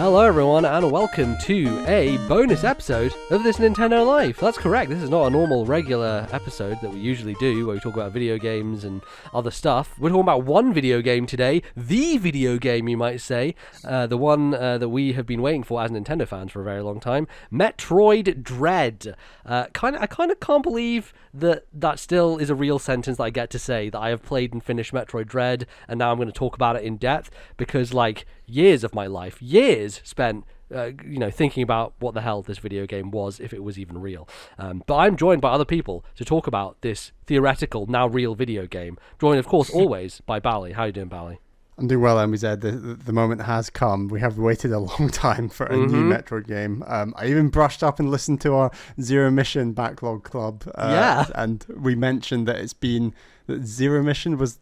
Hello everyone and welcome to a bonus episode of This Nintendo Life. That's correct, this is not a normal regular episode that we usually do where we talk about video games and other stuff. We're talking about one video game today, the video game you might say, the one that we have been waiting for as Nintendo fans for a very long time, Metroid Dread. I kind of can't believe that still is a real sentence that I get to say, that I have played and finished Metroid Dread and now I'm going to talk about it in depth because years of my life, spent thinking about what the hell this video game was, if it was even real. But I'm joined by other people to talk about this theoretical, now real video game. Joined, of course, always by Bally. How you doing, Bally? I'm doing well, MZ. The moment has come. We have waited a long time for a new Metroid game. I even brushed up and listened to our Zero Mission Backlog Club. And we mentioned that Zero Mission was...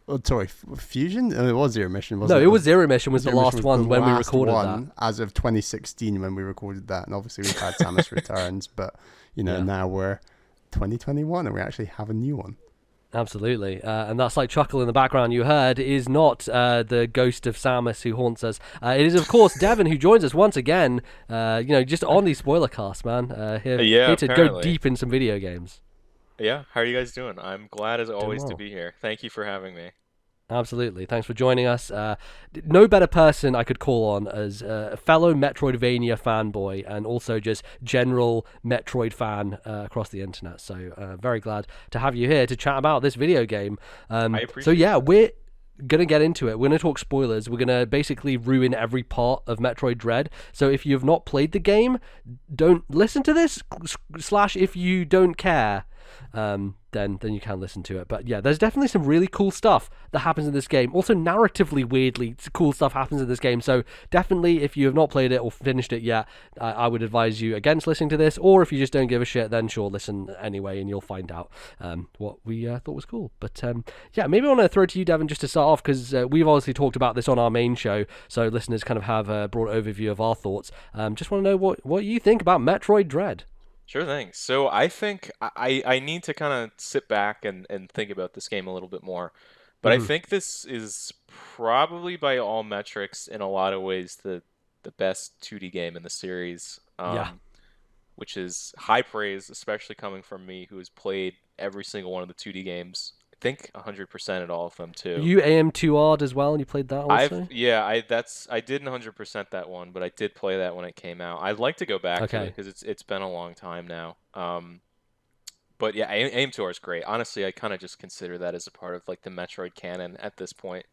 Oh, sorry, Fusion? It was Zero Mission, wasn't it? No, it was Zero Mission was the last one when we recorded that. As of 2016 when we recorded that. And obviously we've had Samus Returns, but now we're 2021 and we actually have a new one. Absolutely. And that slight chuckle in the background you heard is not the ghost of Samus who haunts us. It is, of course, Devon who joins us once again, just on the Spoilercast, man. Here to go deep in some video games. Yeah, how are you guys doing? I'm glad as always to be here. Thank you for having me. Absolutely. Thanks for joining us. No better person I could call on as a fellow Metroidvania fanboy and also just general Metroid fan across the internet. So very glad to have you here to chat about this video game. I appreciate that. We're going to get into it. We're going to talk spoilers. We're going to basically ruin every part of Metroid Dread. So if you have not played the game, don't listen to this, / if you don't care, then you can listen to it. But yeah, there's definitely some really cool stuff that happens in this game. Also, narratively, weirdly cool stuff happens in this game. So definitely, if you have not played it or finished it yet, I would advise you against listening to this. Or if you just don't give a shit, then sure, listen anyway, and you'll find out what we thought was cool. But yeah, maybe I want to throw it to you, Devon, just to start off, because we've obviously talked about this on our main show, so listeners kind of have a broad overview of our thoughts. Just want to know what you think about Metroid Dread. Sure thing. So I think I need to kind of sit back and think about this game a little bit more. But I think this is probably by all metrics, in a lot of ways, the best 2D game in the series. Which is high praise, especially coming from me, who has played every single one of the 2D games. I think 100% at all of them too. You AM2R'd as well, and you played that also? I didn't 100% that one, but I did play that when it came out. I'd like to go back to it because it's been a long time now. But yeah, AM2R is great. Honestly, I kind of just consider that as a part of like the Metroid canon at this point.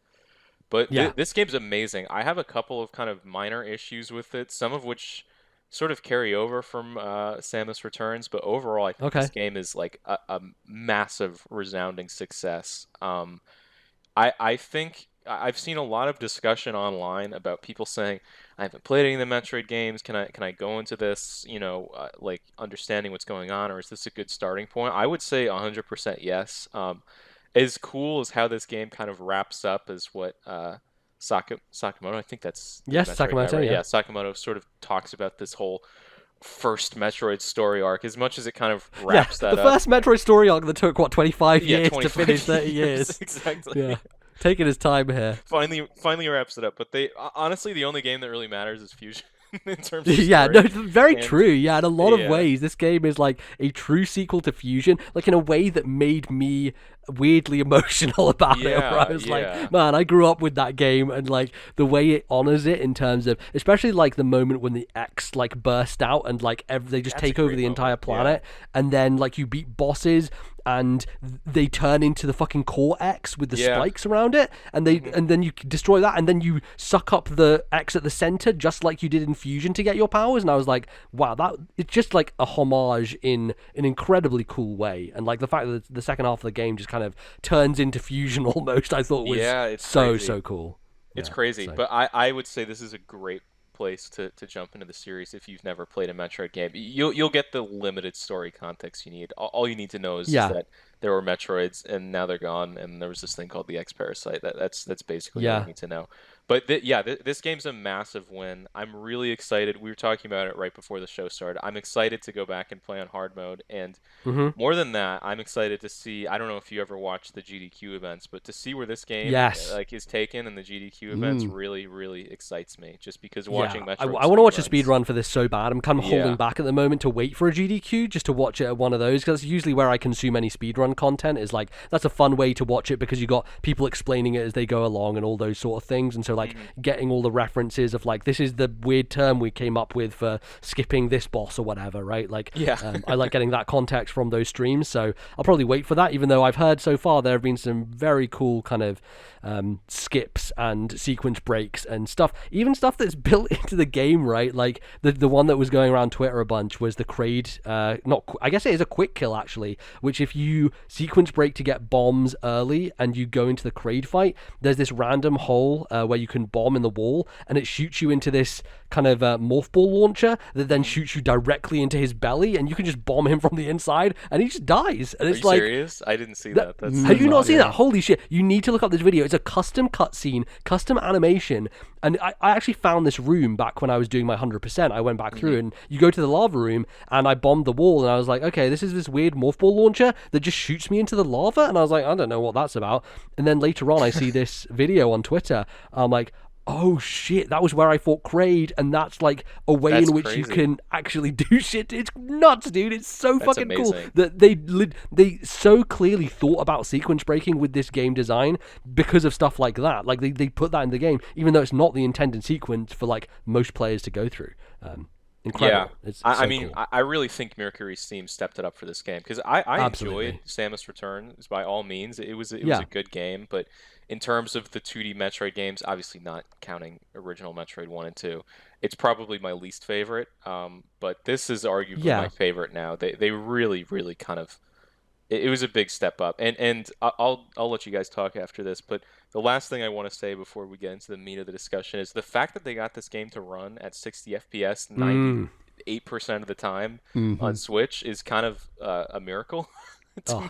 But this game's amazing. I have a couple of kind of minor issues with it, some of which sort of carry over from Samus Returns, but overall I think this game is like a massive, resounding success. I think I've seen a lot of discussion online about people saying, I haven't played any of the Metroid games, can I go into this, like understanding what's going on, or is this a good starting point? I would say 100% yes. As cool as how this game kind of wraps up as what Sakamoto, I think that's... Sakamoto, right? Yeah, Sakamoto sort of talks about this whole first Metroid story arc, as much as it kind of wraps that up. The first Metroid story arc that took, 25 years to finish 30 years. Exactly. Yeah, taking his time here. Finally wraps it up, but honestly, the only game that really matters is Fusion. In terms of very true. Yeah, in a lot of ways, this game is like a true sequel to Fusion, like in a way that made me weirdly emotional about it. Where I was like, man, I grew up with that game, and like the way it honors it in terms of, especially like the moment when the X like burst out and like they just take over the entire planet, and then like you beat bosses and they turn into the fucking core X with the spikes around it, and then you destroy that, and then you suck up the X at the center just like you did in Fusion to get your powers. And I was like, wow, that it's just like a homage in an incredibly cool way. And like the fact that the second half of the game just kind of turns into Fusion almost, I thought was so cool. It's crazy. But I would say this is a great place to jump into the series if you've never played a Metroid game. You'll get the limited story context you need. All you need to know is that there were Metroids and now they're gone, and there was this thing called the X Parasite. That's basically what you need to know. But this game's a massive win. I'm really excited. We were talking about it right before the show started. I'm excited to go back and play on hard mode, and more than that, I'm excited to see. I don't know if you ever watched the GDQ events, but to see where this game like is taken in the GDQ events really, really excites me. Just because watching Metroid, I want to watch a speed run for this so bad. I'm kind of holding back at the moment to wait for a GDQ just to watch it at one of those, because usually where I consume any speedrun content is like, that's a fun way to watch it because you got people explaining it as they go along and all those sort of things. And so like getting all the references of like, this is the weird term we came up with for skipping this boss or whatever, right? Like, I like getting that context from those streams. So I'll probably wait for that, even though I've heard so far there have been some very cool kind of skips and sequence breaks and stuff, even stuff that's built into the game, right? Like the one that was going around Twitter a bunch was the Kraid, I guess it is a quick kill actually, which if you sequence break to get bombs early and you go into the Kraid fight, there's this random hole where you can bomb in the wall, and it shoots you into this kind of morph ball launcher that then shoots you directly into his belly, and you can just bomb him from the inside and he just dies. And it's Are you like, serious? I didn't see that. Have you not seen that? Holy shit, you need to look up this video. It's a custom cutscene, custom animation, and I actually found this room back when I was doing my 100%. I went back through, and you go to the lava room, and I bombed the wall, and I was like, okay, this is this weird morph ball launcher that just shoots me into the lava, and I was like, I don't know what that's about. And then later on I see this video on Twitter. I'm like, oh shit, that was where I fought Kraid, and that's like a way in which you can actually do shit. It's nuts, dude. It's so fucking cool that they so clearly thought about sequence breaking with this game design because of stuff like that. Like they put that in the game, even though it's not the intended sequence for like most players to go through. Incredible. Yeah, I mean, cool. I really think Mercury's team stepped it up for this game, because I enjoyed Samus Returns by all means. It was a good game, but in terms of the 2D Metroid games, obviously not counting original Metroid 1 and 2, it's probably my least favorite. But this is arguably my favorite now. They really, really kind of... It was a big step up. And I'll let you guys talk after this, but the last thing I want to say before we get into the meat of the discussion is the fact that they got this game to run at 60 FPS 98% of the time on Switch is kind of a miracle.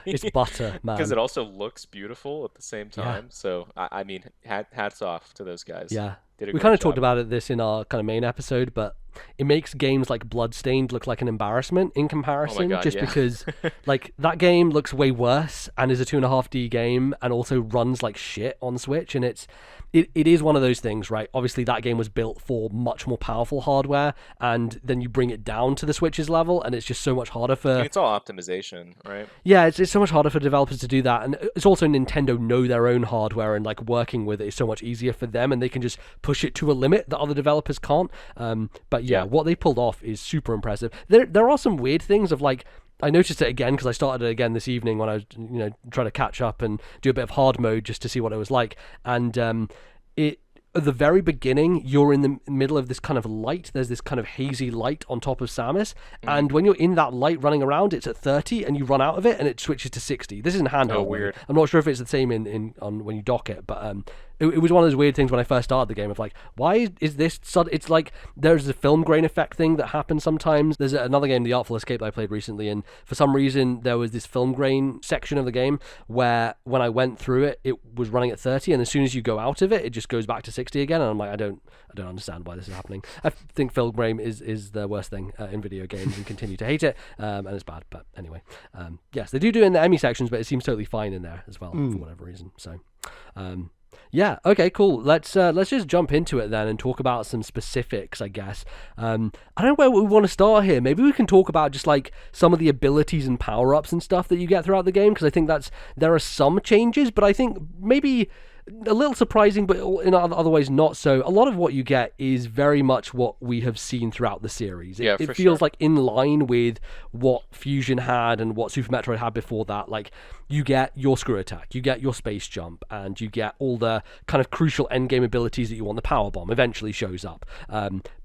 It's butter, man. Because it also looks beautiful at the same time. So, I mean, hats off to those guys. Yeah. We kind of talked about this in our kind of main episode, but it makes games like Bloodstained look like an embarrassment in comparison, because like that game looks way worse and is a 2.5D game and also runs like shit on Switch, and it is one of those things, right? Obviously that game was built for much more powerful hardware, and then you bring it down to the Switch's level and it's just so much harder for... It's all optimization, right? Yeah, it's so much harder for developers to do that, and it's also Nintendo know their own hardware, and like working with it is so much easier for them, and they can just push it to a limit that other developers can't. But yeah, what they pulled off is super impressive. There are some weird things of like, I noticed it again because I started it again this evening when I was trying to catch up and do a bit of hard mode just to see what it was like, and at the very beginning, you're in the middle of this kind of light. There's this kind of hazy light on top of Samus. And when you're in that light running around, it's at 30 and you run out of it and it switches to 60. This isn't handheld. Oh, weird. I'm not sure if it's the same on when you dock it, but it was one of those weird things when I first started the game of like, why is this... It's like there's a film grain effect thing that happens sometimes. There's another game, The Artful Escape, that I played recently, and for some reason there was this film grain section of the game where when I went through it, it was running at 30, and as soon as you go out of it, it just goes back to 60 again, and I'm like, I don't understand why this is happening. I think film grain is the worst thing in video games, and continue to hate it, and it's bad. But anyway, yes, they do it in the Emmy sections, but it seems totally fine in there as well for whatever reason. So yeah, okay, cool. Let's just jump into it then and talk about some specifics, I guess. I don't know where we want to start here. Maybe we can talk about just like some of the abilities and power-ups and stuff that you get throughout the game, because I think there are some changes, but I think maybe a little surprising, but in other ways not so. A lot of what you get is very much what we have seen throughout the series. It feels like in line with what Fusion had and what Super Metroid had before that. Like, you get your screw attack, you get your space jump, and you get all the kind of crucial endgame abilities that you want. The power bomb eventually shows up,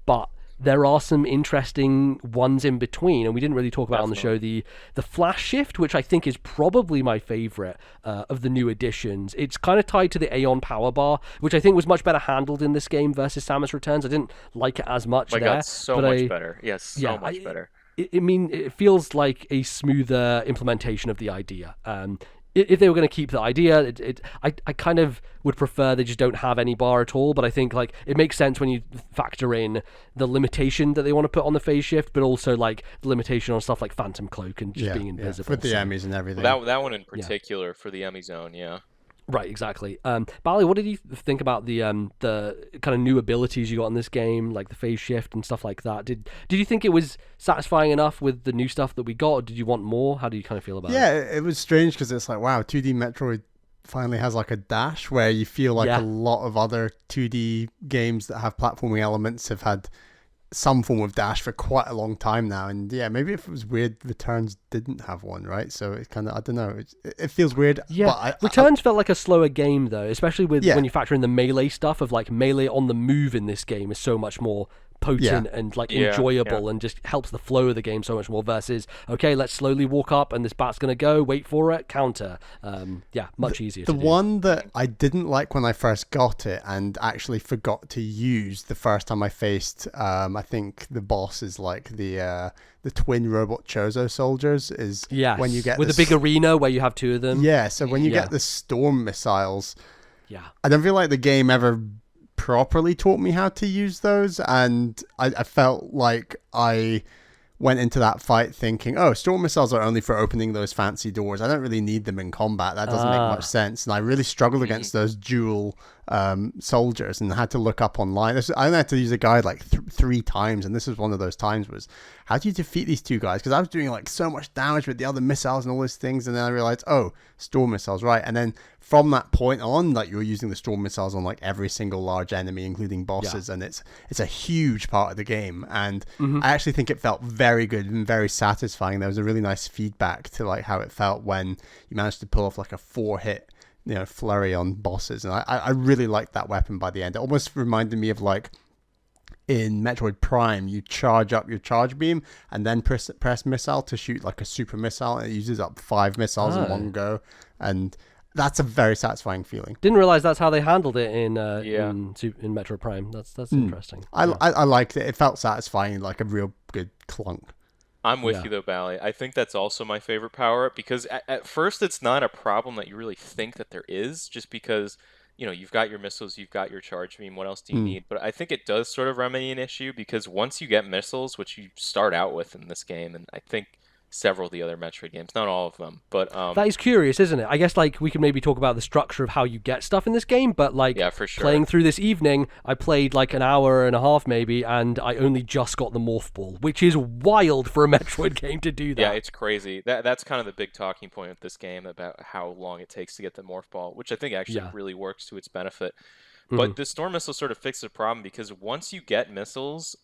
but there are some interesting ones in between, and we didn't really talk about on the show the flash shift, which I think is probably my favorite of the new additions. It's kind of tied to the Aeon power bar, which I think was much better handled in this game versus Samus Returns. I didn't like it as much there. God, so much better. Yes, so much better. It feels like a smoother implementation of the idea. if they were going to keep the idea, I kind of would prefer they just don't have any bar at all. But I think like it makes sense when you factor in the limitation that they want to put on the phase shift, but also like the limitation on stuff like Phantom Cloak and just being invisible. With the Emmys and everything. That one in particular for the Emmy zone, yeah. Right, exactly. Bally, what did you think about the kind of new abilities you got in this game, like the phase shift and stuff like that? Did you think it was satisfying enough with the new stuff that we got, or did you want more? How do you kind of feel about it? Yeah, it was strange because it's like, wow, 2D Metroid finally has like a dash, where you feel like a lot of other 2D games that have platforming elements have had some form of dash for quite a long time now. And yeah, maybe if it was weird, Returns didn't have one, right? So it's kind of, I don't know, it feels weird. Yeah, but Returns felt like a slower game though, especially with when you factor in the melee stuff of like melee on the move in this game is so much more potent and like enjoyable and just helps the flow of the game so much more versus okay, let's slowly walk up and this bat's gonna go, wait for it, counter. Much easier to do. The one that I didn't like when I first got it and actually forgot to use the first time I faced I think the boss is like the twin robot Chozo soldiers is when you get with a big arena where you have two of them. So when you get the storm missiles, I don't feel like the game ever properly taught me how to use those, and I felt like I went into that fight thinking, oh, storm missiles are only for opening those fancy doors. I don't really need them in combat. That doesn't make much sense. And I really struggled against those dual soldiers and had to look up online. I had to use a guide like 3 times, and this was one of those times was, how do you defeat these two guys? Because I was doing like so much damage with the other missiles and all these things, and then I realized, oh, storm missiles, right? And then from that point on, like, you were using the storm missiles on like every single large enemy, including bosses, and it's a huge part of the game. And I actually think it felt very good and very satisfying. There was a really nice feedback to like how it felt when you managed to pull off like a 4-hit flurry on bosses, and I really liked that weapon by the end. It almost reminded me of like in Metroid Prime, you charge up your charge beam and then press missile to shoot like a super missile, and it uses up 5 missiles in one go, and that's a very satisfying feeling. Didn't realize that's how they handled it in Metroid Prime. That's interesting. I liked it. It felt satisfying, like a real good clunk. I'm with you though, Bally. I think that's also my favorite power-up, because at first it's not a problem that you really think that there is, just because, you've got your missiles, you've got your charge beam, what else do you need? But I think it does sort of remedy an issue, because once you get missiles, which you start out with in this game, and I think several of the other Metroid games, not all of them, but that is curious, isn't it? I guess like we can maybe talk about the structure of how you get stuff in this game, but like for sure. Playing through this evening, I played like an hour and a half maybe, and I only just got the morph ball, which is wild for a Metroid game to do that. Yeah, it's crazy. That's kind of the big talking point with this game, about how long it takes to get the morph ball, which I think actually really works to its benefit. But the storm missile sort of fixes the problem, because once you get missiles,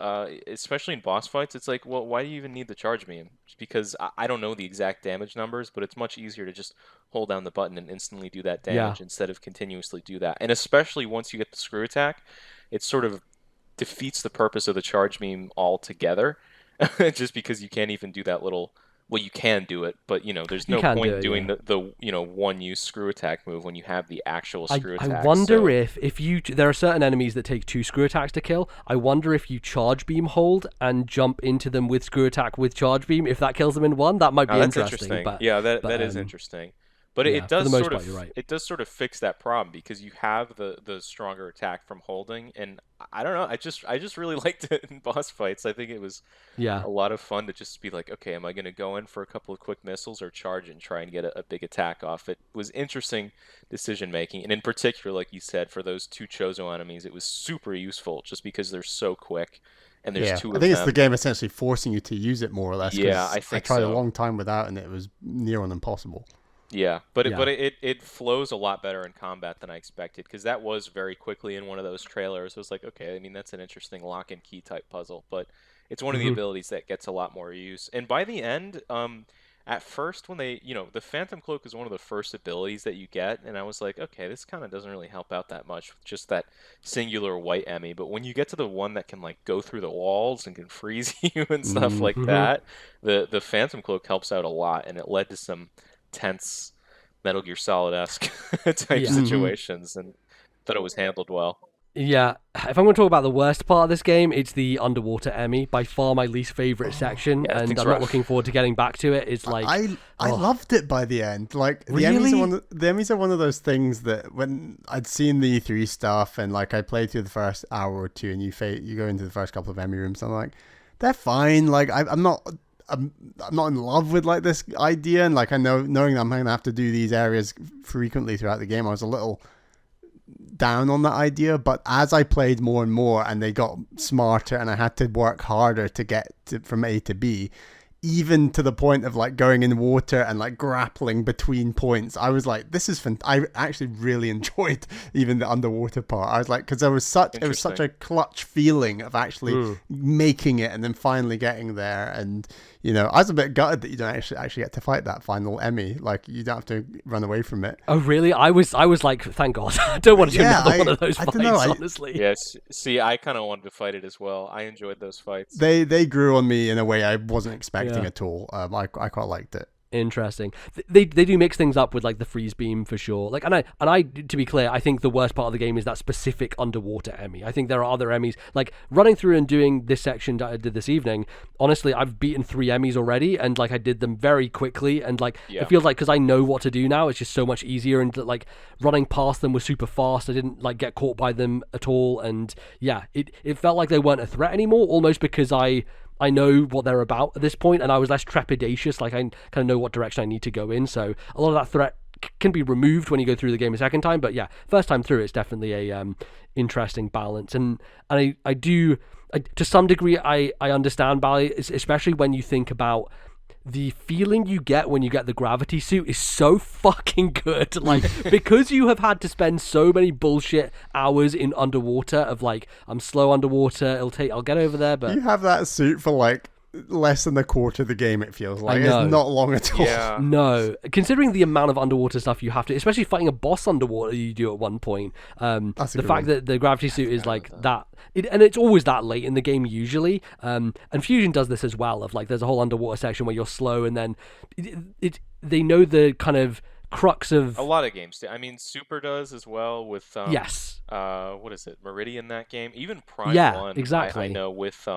especially in boss fights, it's like, well, why do you even need the charge beam? Because I don't know the exact damage numbers, but it's much easier to just hold down the button and instantly do that damage instead of continuously do that. And especially once you get the screw attack, it sort of defeats the purpose of the charge beam altogether, just because you can't even do that little... Well, you can do it, but there's no point doing the one-use screw attack move when you have the actual screw attack. I wonder if there are certain enemies that take 2 screw attacks to kill. I wonder if you charge beam hold and jump into them with screw attack with charge beam, if that kills them in one, that might be interesting. But, that is interesting. But it does sort of fix that problem, because you have the stronger attack from holding, and I don't know, I just really liked it in boss fights. I think it was a lot of fun to just be like, okay, am I going to go in for a couple of quick missiles or charge and try and get a big attack off? It was interesting decision making, and in particular, like you said, for those 2 Chozo enemies, it was super useful just because they're so quick. And there's 2 of them. I think it's the game essentially forcing you to use it more or less. Yeah, I think I tried a long time without, and it was near on impossible. Yeah, but it flows a lot better in combat than I expected, because that was very quickly in one of those trailers. It was like, okay, I mean, that's an interesting lock and key type puzzle, but it's one of the abilities that gets a lot more use. And by the end, at first when they, the Phantom Cloak is one of the first abilities that you get, and I was like, okay, this kind of doesn't really help out that much with just that singular white Emmy. But when you get to the one that can like go through the walls and can freeze you and stuff like that, the Phantom Cloak helps out a lot, and it led to some tense Metal Gear Solid-esque type situations, and thought it was handled well. Yeah, if I'm going to talk about the worst part of this game, it's the underwater Emmy, by far my least favorite section, Yeah, and I'm not looking forward to getting back to it. It's like I loved it by the end. Like the Really? Emmys are one of those things that when I'd seen the E3 stuff and like I played through the first hour or two, and you go into the first couple of Emmy rooms, and I'm like, they're fine. Like I'm not in love with like this idea, and like knowing that I'm gonna have to do these areas frequently throughout the game, I was a little down on that idea. But as I played more and more and they got smarter and I had to work harder to get from A to B, even to the point of like going in water and like grappling between points, I was like, this is I actually really enjoyed even the underwater part. I was like, because it was such a clutch feeling of actually making it and then finally getting there. And I was a bit gutted that you don't actually get to fight that final Emmy. Like you don't have to run away from it. Oh really? I was like, thank God. I don't want to do another one of those fights, honestly. Yes. See, I kind of wanted to fight it as well. I enjoyed those fights. They grew on me in a way I wasn't expecting at all. I quite liked it. Interesting. They do mix things up with like the freeze beam for sure. Like, and I to be clear, I think the worst part of the game is that specific underwater Emmy. I think there are other Emmys. Like running through and doing this section that I did this evening. Honestly, I've beaten 3 Emmys already, and like I did them very quickly. And like it feels like because I know what to do now, it's just so much easier. And like running past them was super fast. I didn't like get caught by them at all. And yeah, it felt like they weren't a threat anymore. Almost because I know what they're about at this point, and I was less trepidatious. Like I kind of know what direction I need to go in, so a lot of that threat can be removed when you go through the game a second time. But yeah, first time through, it's definitely a interesting balance, and I do to some degree I understand Bally, especially when you think about the feeling you get when you get the gravity suit is so fucking good. Like, because you have had to spend so many bullshit hours in underwater of like, I'm slow underwater, I'll get over there, but... You have that suit for like less than a quarter of the game, it feels like. It's not long at all. Yeah. No. Considering the amount of underwater stuff you have to, especially fighting a boss underwater you do at one point, the fact that the gravity suit is like that, and it's always that late in the game usually, and Fusion does this as well, of like there's a whole underwater section where you're slow, and then they know the kind of crux of... A lot of games do. I mean, Super does as well with... yes. What is it? Meridian, that game? Even Prime 1, exactly. I know with...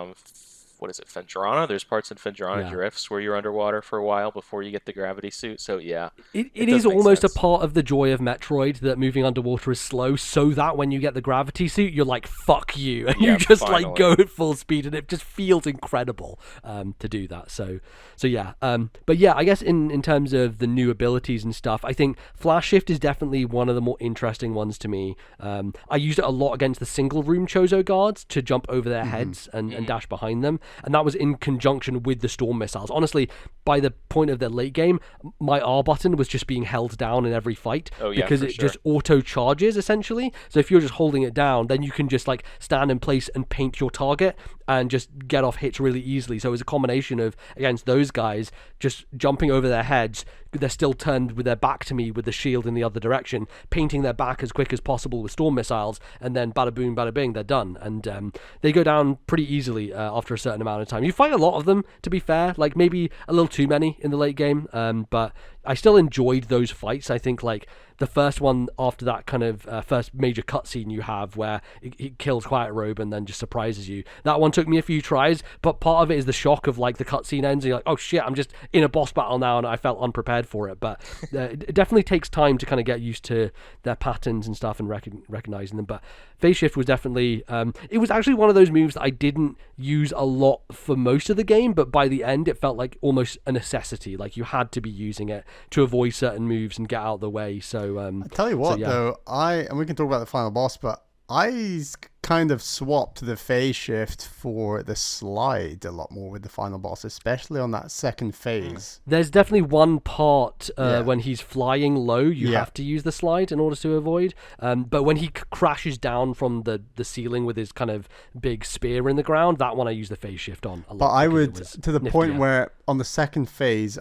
what is it, Fendrana? There's parts in Fendrana Drifts where you're underwater for a while before you get the gravity suit. So yeah, it is almost a part of the joy of Metroid that moving underwater is slow, so that when you get the gravity suit, you're like, fuck you, and you just finally like go at full speed, and it just feels incredible to do that. So yeah, but yeah, I guess in terms of the new abilities and stuff, I think Flash Shift is definitely one of the more interesting ones to me. I used it a lot against the single room Chozo guards to jump over their heads and dash behind them. And that was in conjunction with the storm missiles. Honestly, by the point of the late game, my R button was just being held down in every fight because it just auto charges essentially. So if you're just holding it down, then you can just like stand in place and paint your target and just get off hits really easily. So it was a combination of, against those guys, just jumping over their heads, they're still turned with their back to me with the shield in the other direction, painting their back as quick as possible with storm missiles, and then bada boom, bada bing, they're done. And they go down pretty easily after a certain amount of time. You fight a lot of them, to be fair, like maybe a little too many in the late game, but I still enjoyed those fights. I think like the first one after that kind of first major cutscene you have where it kills Quiet Robe and then just surprises you. That one took me a few tries, but part of it is the shock of like the cutscene ends and you're like, oh shit, I'm just in a boss battle now, and I felt unprepared for it. But it definitely takes time to kind of get used to their patterns and stuff and recognizing them. But Phase Shift was definitely, it was actually one of those moves that I didn't use a lot for most of the game, but by the end it felt like almost a necessity. Like you had to be using it to avoid certain moves and get out of the way. So I tell you what, though, and we can talk about the final boss, but I kind of swapped the phase shift for the slide a lot more with the final boss, especially on that second phase. There's definitely one part when he's flying low, you have to use the slide in order to avoid. But when he crashes down from the ceiling with his kind of big spear in the ground, that one I use the phase shift on a lot. But I would, to the point where on the second phase,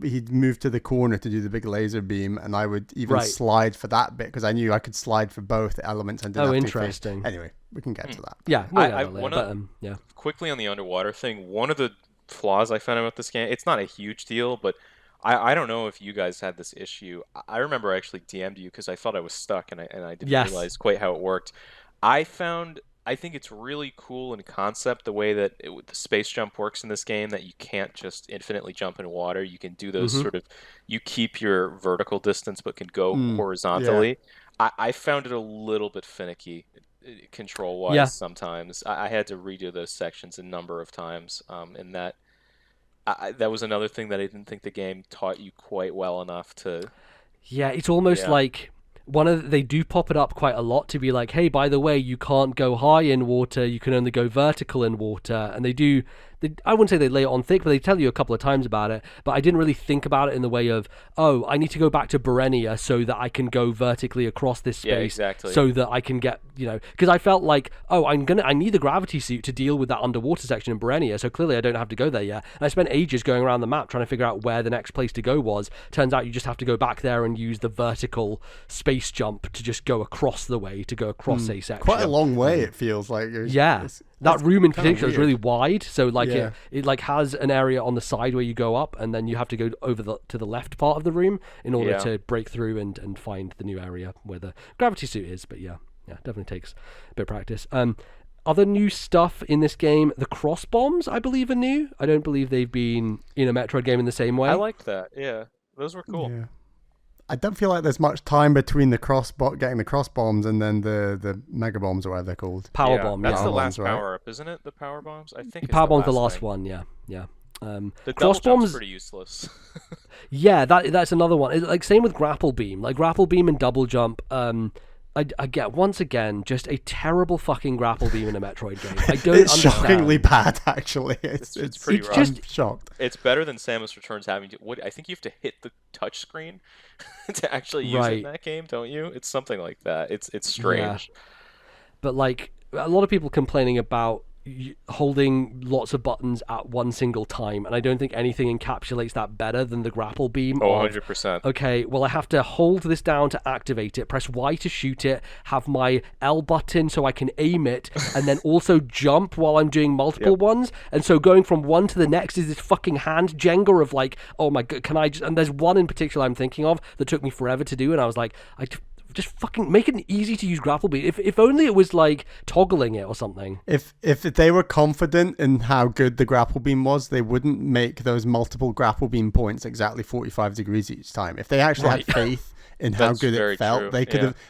he'd move to the corner to do the big laser beam, and I would even slide for that bit because I knew I could slide for both elements and didn't have to interesting. Anyway, we can get to that. Yeah, quickly on the underwater thing, one of the flaws I found about this game, it's not a huge deal, but I don't know if you guys had this issue. I remember I actually DM'd you because I thought I was stuck and I didn't realize quite how it worked. I think it's really cool in concept the way that the space jump works in this game, that you can't just infinitely jump in water. You can do those sort of, you keep your vertical distance but can go horizontally. Yeah. I found it a little bit finicky control-wise sometimes. I had to redo those sections a number of times, and that was another thing that I didn't think the game taught you quite well enough to... Yeah, it's almost like... they do pop it up quite a lot to be like, hey, by the way, you can't go high in water, you can only go vertical in water. And I wouldn't say they lay it on thick, but they tell you a couple of times about it. But I didn't really think about it in the way of, oh, I need to go back to Berenia so that I can go vertically across this space, so that I can get, because I felt like, oh, I need the gravity suit to deal with that underwater section in Berenia, so clearly I don't have to go there yet. And I spent ages going around the map trying to figure out where the next place to go was. Turns out you just have to go back there and use the vertical space jump to just go across the way, to go across a section. Quite a long way, it feels like. That room in particular is really wide, so it like has an area on the side where you go up, and then you have to go over to the left part of the room in order to break through and find the new area where the gravity suit is. But yeah, definitely takes a bit of practice. Other new stuff in this game, the cross bombs, I believe, are new. I don't believe they've been in a Metroid game in the same way. I liked that. Yeah, those were cool. Yeah. I don't feel like there's much time between getting the cross bombs and then the mega bombs, or whatever they're called. Power bomb. That's the last bombs, power up, isn't it? The power bombs. I think power bomb's the last thing. one. Yeah. The cross double bombs pretty useless. Yeah, that's another one. Like same with grapple beam. Like grapple beam and double jump. I get once again just a terrible fucking grapple beam in a Metroid game. I don't it's understand. Shockingly bad, actually. It's pretty rough. I'm shocked. It's better than Samus Returns having to. I think you have to hit the touch screen to actually use it in that game, don't you? It's something like that. It's strange. Yeah. But like a lot of people complaining about holding lots of buttons at one single time, and I don't think anything encapsulates that better than the grapple beam. 100%. Okay, well I have to hold this down to activate it, press Y to shoot it, have my L button so I can aim it, and then also jump while I'm doing multiple ones. And so going from one to the next is this fucking hand Jenga of like, oh my god, can I just... And there's one in particular I'm thinking of that took me forever to do, and I was like, just fucking make an easy to use grapple beam. If only it was like toggling it or something. If they were confident in how good the grapple beam was, they wouldn't make those multiple grapple beam points exactly 45 degrees each time. If they actually had faith in how good it felt, true.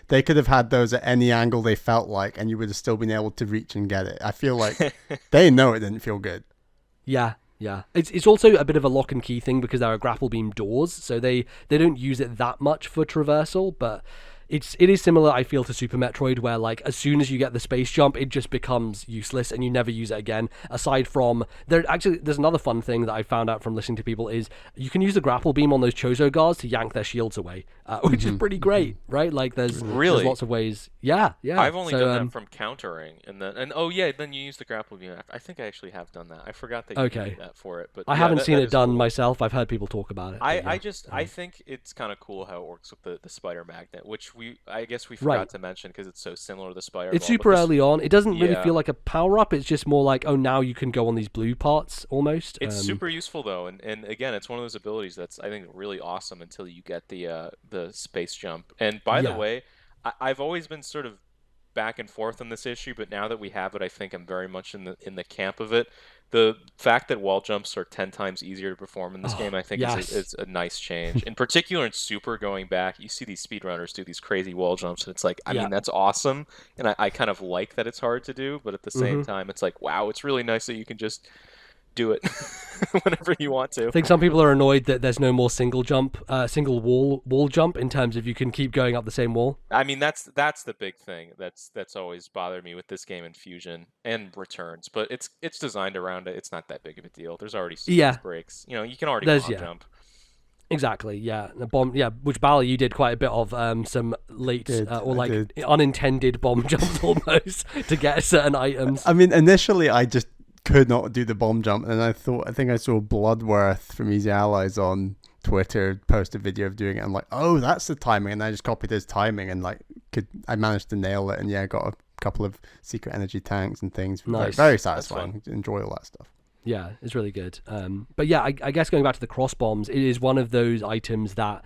they could have had those at any angle they felt like, and you would have still been able to reach and get it. I feel like they know it didn't feel good. Yeah. It's also a bit of a lock and key thing because there are grapple beam doors, so they don't use it that much for traversal, but it is similar, I feel, to Super Metroid, where like as soon as you get the space jump, it just becomes useless and you never use it again. Aside from there's another fun thing that I found out from listening to people is you can use the grapple beam on those Chozo guards to yank their shields away, which is pretty great, right? Like there's lots of ways. Yeah. I've only done that from countering, and then you use the grapple beam. I think I actually have done that. I forgot that you can do that for it, but I haven't seen it done myself. I've heard people talk about it. I think it's kind of cool how it works with the spider magnet, which I guess we forgot to mention because it's so similar to the spider. It's super early on. It doesn't really feel like a power up. It's just more like, oh, now you can go on these blue parts almost. It's super useful though, and again, it's one of those abilities that's I think really awesome until you get the space jump. And by the way, I've always been sort of back and forth on this issue, but now that we have it, I think I'm very much in the camp of it. The fact that wall jumps are 10 times easier to perform in this game, I think, is a nice change. In particular, in Super, going back, you see these speedrunners do these crazy wall jumps, and it's like, I mean, that's awesome, and I kind of like that it's hard to do, but at the same time, it's like, wow, it's really nice that you can just do it whenever you want to. I think some people are annoyed that there's no more single wall jump in terms of you can keep going up the same wall. I mean, that's the big thing that's always bothered me with this game in Fusion and Returns, but it's designed around it. It's not that big of a deal. There's already breaks. You can already bomb jump. Exactly, yeah. The bomb, which Bally, you did quite a bit of some late unintended bomb jumps almost to get certain items. I mean, initially I just could not do the bomb jump, and I think I saw Bloodworth from Easy Allies on Twitter post a video of doing it. I'm like, oh, that's the timing, and I just copied his timing, and I managed to nail it, and got a couple of secret energy tanks and things. Nice. Very satisfying. Enjoy all that stuff. Yeah, it's really good. But yeah, I guess going back to the cross bombs, it is one of those items that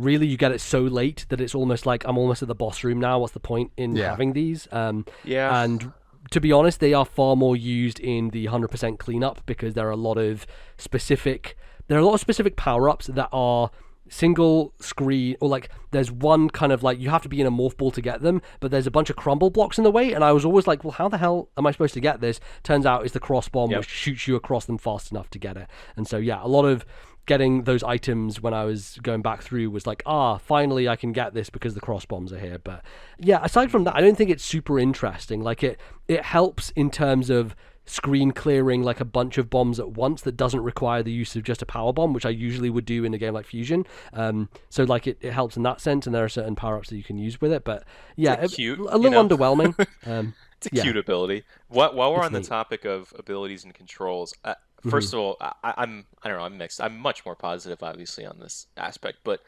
really you get it so late that it's almost like I'm almost at the boss room now. What's the point in having these? And to be honest, they are far more used in the 100% cleanup because there are a lot of specific power-ups that are single screen, or like there's one kind of like you have to be in a morph ball to get them, but there's a bunch of crumble blocks in the way, and I was always like, well, how the hell am I supposed to get this? Turns out it's the cross bomb which shoots you across them fast enough to get it. And so a lot of getting those items when I was going back through was like, finally I can get this because the cross bombs are here. But aside from that, I don't think it's super interesting. Like it helps in terms of screen clearing like a bunch of bombs at once that doesn't require the use of just a power bomb, which I usually would do in a game like Fusion. So like it helps in that sense, and there are certain power-ups that you can use with it. But it's cute, a little underwhelming. It's a cute ability. While we're on the neat. topic of abilities and controls, first of all, I don't know, I'm mixed. I'm much more positive, obviously, on this aspect, but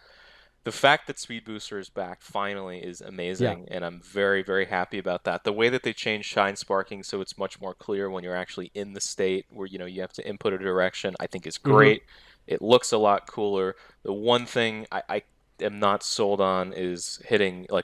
the fact that Speed Booster is back finally is amazing, and I'm very, very happy about that. The way that they changed Shine Sparking so it's much more clear when you're actually in the state where you have to input a direction, I think is great. It looks a lot cooler. The one thing I am not sold on is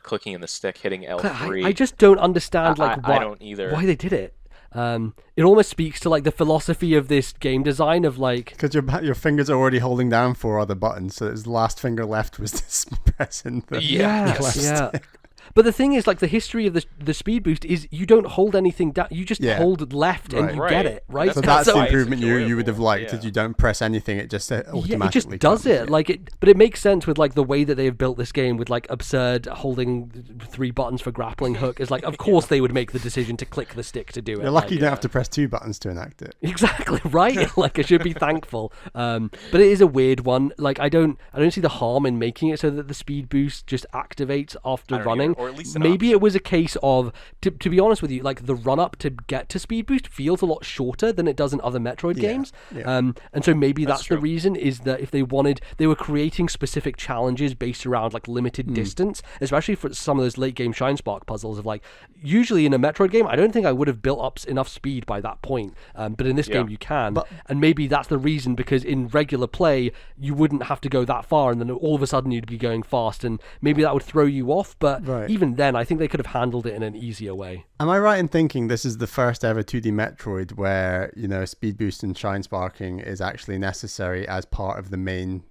clicking in the stick, hitting L3. I just don't understand I don't either. Why they did it. It almost speaks to like the philosophy of this game design of like, because your fingers are already holding down 4 other buttons, so his last finger left was just pressing the left stick. But the thing is, like, the history of the speed boost is you don't hold anything down. You just hold left and you get it, right? So that's the improvement you would have liked, is you don't press anything, it just automatically it just does it. But it makes sense with, like, the way that they have built this game with, like, absurd holding 3 buttons for grappling hook. Is like, of course they would make the decision to click the stick to do it. You're lucky you don't have to press 2 buttons to enact it. Exactly, right? Like, I should be thankful. But it is a weird one. Like, I don't see the harm in making it so that the speed boost just activates after running. Or at least maybe it was a case of, to be honest with you, like the run up to get to speed boost feels a lot shorter than it does in other Metroid games. And so maybe that's the reason, is that if they were creating specific challenges based around like limited distance, especially for some of those late game Shine Spark puzzles of like, usually in a Metroid game, I don't think I would have built up enough speed by that point. But in this game you can. And maybe that's the reason, because in regular play, you wouldn't have to go that far and then all of a sudden you'd be going fast, and maybe that would throw you off. But even then, I think they could have handled it in an easier way. Am I right in thinking this is the first ever 2D Metroid where, speed boost and shine sparking is actually necessary as part of the main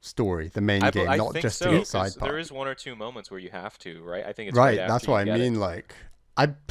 story, the main game, not just the side part? There is 1 or 2 moments where you have to, right? I think it's right. That's what I mean. Like,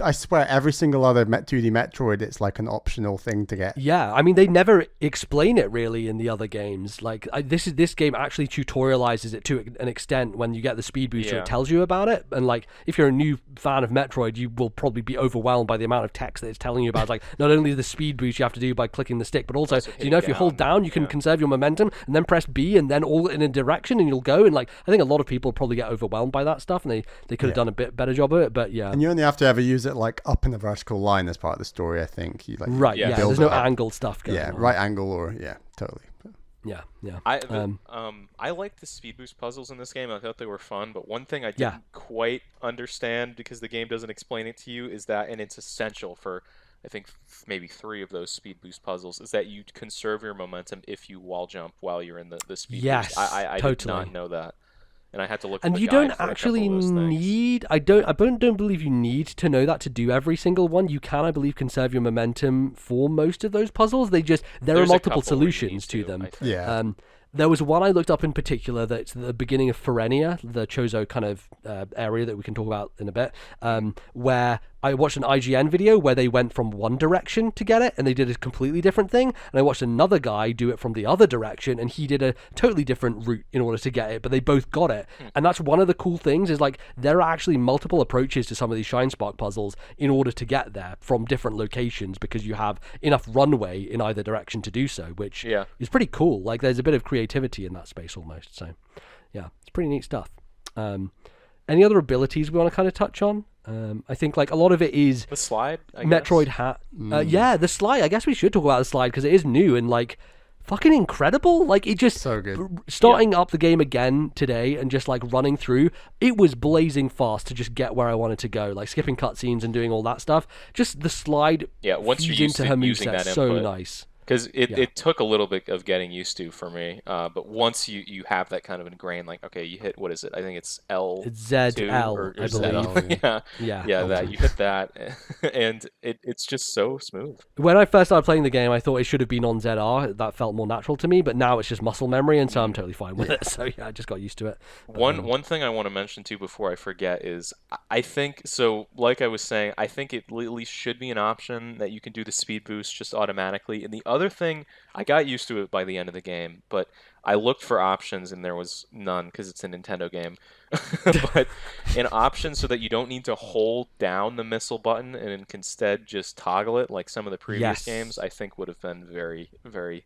I swear every single other 2D Metroid, it's like an optional thing to get. Yeah, I mean, they never explain it really in the other games. Like, this game actually tutorializes it to an extent. When you get the speed booster, it tells you about it. And like, if you're a new fan of Metroid, you will probably be overwhelmed by the amount of text that it's telling you about. Like, not only the speed boost you have to do by clicking the stick, but also if you hold down, you can conserve your momentum, and then press B, and then all in a direction, and you'll go. And like, I think a lot of people probably get overwhelmed by that stuff, and they could have done a bit better job of it. But and you only have to ever use it like up in a vertical line as part of the story. I think you like there's no angled stuff going on. Right angle or totally. I liked the speed boost puzzles in this game. I thought they were fun, but one thing I didn't quite understand, because the game doesn't explain it to you, is that, and it's essential for I think maybe 3 of those speed boost puzzles, is that you conserve your momentum if you wall jump while you're in the speed boost. I totally did not know that. And I had to look. And you don't actually need. I don't believe you need to know that to do every single one. You can, I believe, conserve your momentum for most of those puzzles. There are multiple solutions to them. There was one I looked up in particular that's the beginning of Ferenia, the Chozo kind of area that we can talk about in a bit, where I watched an IGN video where they went from one direction to get it, and they did a completely different thing. And I watched another guy do it from the other direction, and he did a totally different route in order to get it, but they both got it. And that's one of the cool things, is like, there are actually multiple approaches to some of these Shine Spark puzzles in order to get there from different locations, because you have enough runway in either direction to do so, which is pretty cool. Like, there's a bit of creativity in that space almost. So yeah, it's pretty neat stuff. Any other abilities we want to kind of touch on? I think like a lot of it is the slide, Metroid hat. The slide. I guess we should talk about the slide, because it is new and like fucking incredible. Like, it just so good. Starting up the game again today and just like running through, it was blazing fast to just get where I wanted to go. Like skipping cutscenes and doing all that stuff. Just the slide once you're feeds used into to her using moveset, that so input. nice. Because it took a little bit of getting used to for me. But once you have that kind of ingrained, like, okay, you hit, what is it? I think it's L2 It's ZL, or I ZL. believe. Yeah, that. You hit that, and it's just so smooth. When I first started playing the game, I thought it should have been on ZR. That felt more natural to me, but now it's just muscle memory, and so I'm totally fine with it. So yeah, I just got used to it. One thing I want to mention too before I forget is I think, so like I was saying, I think it at least should be an option that you can do the speed boost just automatically. And the other thing, I got used to it by the end of the game, but I looked for options and there was none because it's a Nintendo game. But an option so that you don't need to hold down the missile button and can instead just toggle it like some of the previous games, I think would have been very, very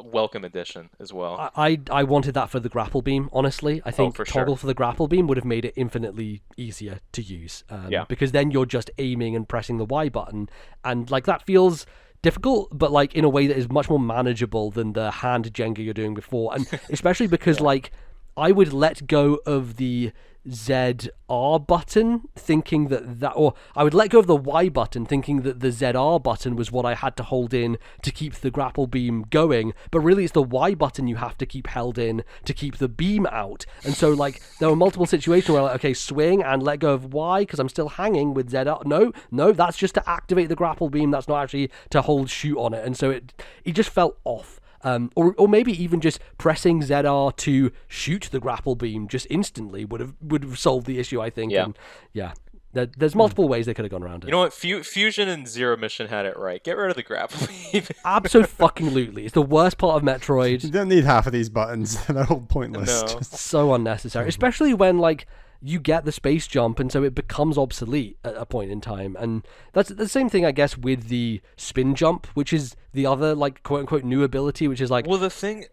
welcome addition as well. I wanted that for the grapple beam, honestly. I think toggle for the grapple beam would have made it infinitely easier to use. Because then you're just aiming and pressing the Y button, and like that feels difficult, but like in a way that is much more manageable than the hand Jenga you're doing before. And especially because like I would let go of the ZR button thinking that or I would let go of the Y button thinking that the ZR button was what I had to hold in to keep the grapple beam going, but really it's the Y button you have to keep held in to keep the beam out. And so like there were multiple situations where like, okay, swing and let go of Y because I'm still hanging with ZR. No, that's just to activate the grapple beam, that's not actually to hold shoot on it. And so it just felt off. Or maybe even just pressing ZR to shoot the grapple beam just instantly would have solved the issue, I think. Yeah. And there's multiple ways they could have gone around it. You know what? Fusion and Zero Mission had it right. Get rid of the grapple beam. Absolutely. It's the worst part of Metroid. You don't need half of these buttons. They're all pointless. No. So unnecessary. Especially when like you get the space jump, and so it becomes obsolete at a point in time. And that's the same thing, I guess, with the spin jump, which is the other like quote unquote new ability, which is like. Well, the thing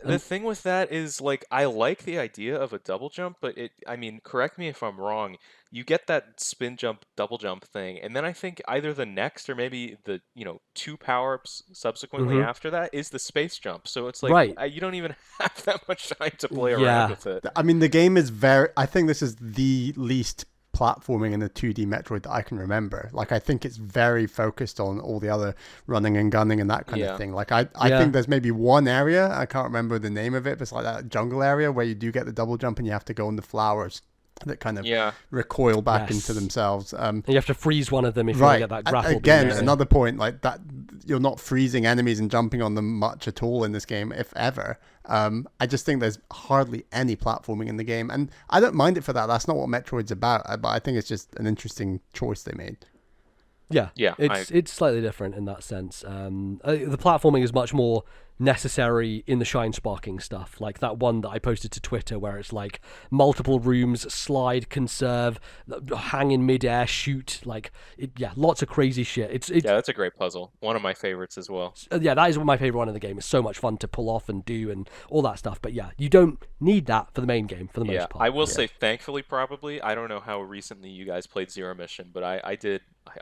with that is like I like the idea of a double jump, but correct me if I'm wrong. You get that spin jump, double jump thing, and then I think either the next or maybe the 2 power-ups subsequently after that is the space jump. So it's like you don't even have that much time to play around with it. I mean, the game is I think this is the least platforming in the 2D Metroid that I can remember. Like, I think it's very focused on all the other running and gunning and that kind of thing. Like, I think there's maybe one area, I can't remember the name of it, but it's like that jungle area where you do get the double jump and you have to go on the flowers that kind of recoil back into themselves. You have to freeze one of them if you want to get that grapple. Again, another point, like that, you're not freezing enemies and jumping on them much at all in this game, if ever. I just think there's hardly any platforming in the game, and I don't mind it for that. That's not what Metroid's about, but I think it's just an interesting choice they made. Yeah, it's slightly different in that sense. The platforming is much more necessary in the shine sparking stuff, like that one that I posted to Twitter where it's like multiple rooms, slide, conserve, hang in midair, shoot, lots of crazy shit. That's a great puzzle, one of my favorites as well. That is my favorite one in the game. It's so much fun to pull off and do and all that stuff, but you don't need that for the main game for the most part. I will say, thankfully, probably, I don't know how recently you guys played Zero Mission, but I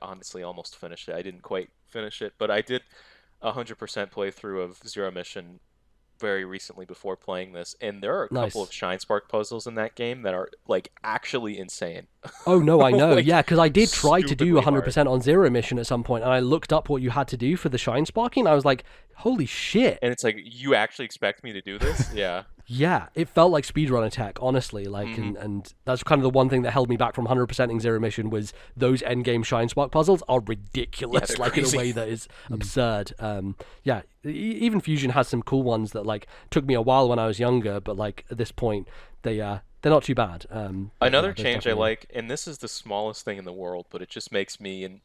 honestly almost finished it. I didn't quite finish it, but I did 100% playthrough of Zero Mission very recently before playing this, and there are a couple of Shine Spark puzzles in that game that are like actually insane. Oh no, I know. Because I did try to do 100% on Zero Mission at some point, and I looked up what you had to do for the Shine Sparking, and I was like, holy shit. And it's like, you actually expect me to do this? Yeah. Yeah, it felt like speedrunner tech, honestly. And that's kind of the one thing that held me back from 100%ing Zero Mission was those endgame Shine Spark puzzles are ridiculous, in a way that is absurd. Even Fusion has some cool ones that took me a while when I was younger, but at this point they're not too bad. Another change I like, and this is the smallest thing in the world, but it just makes me and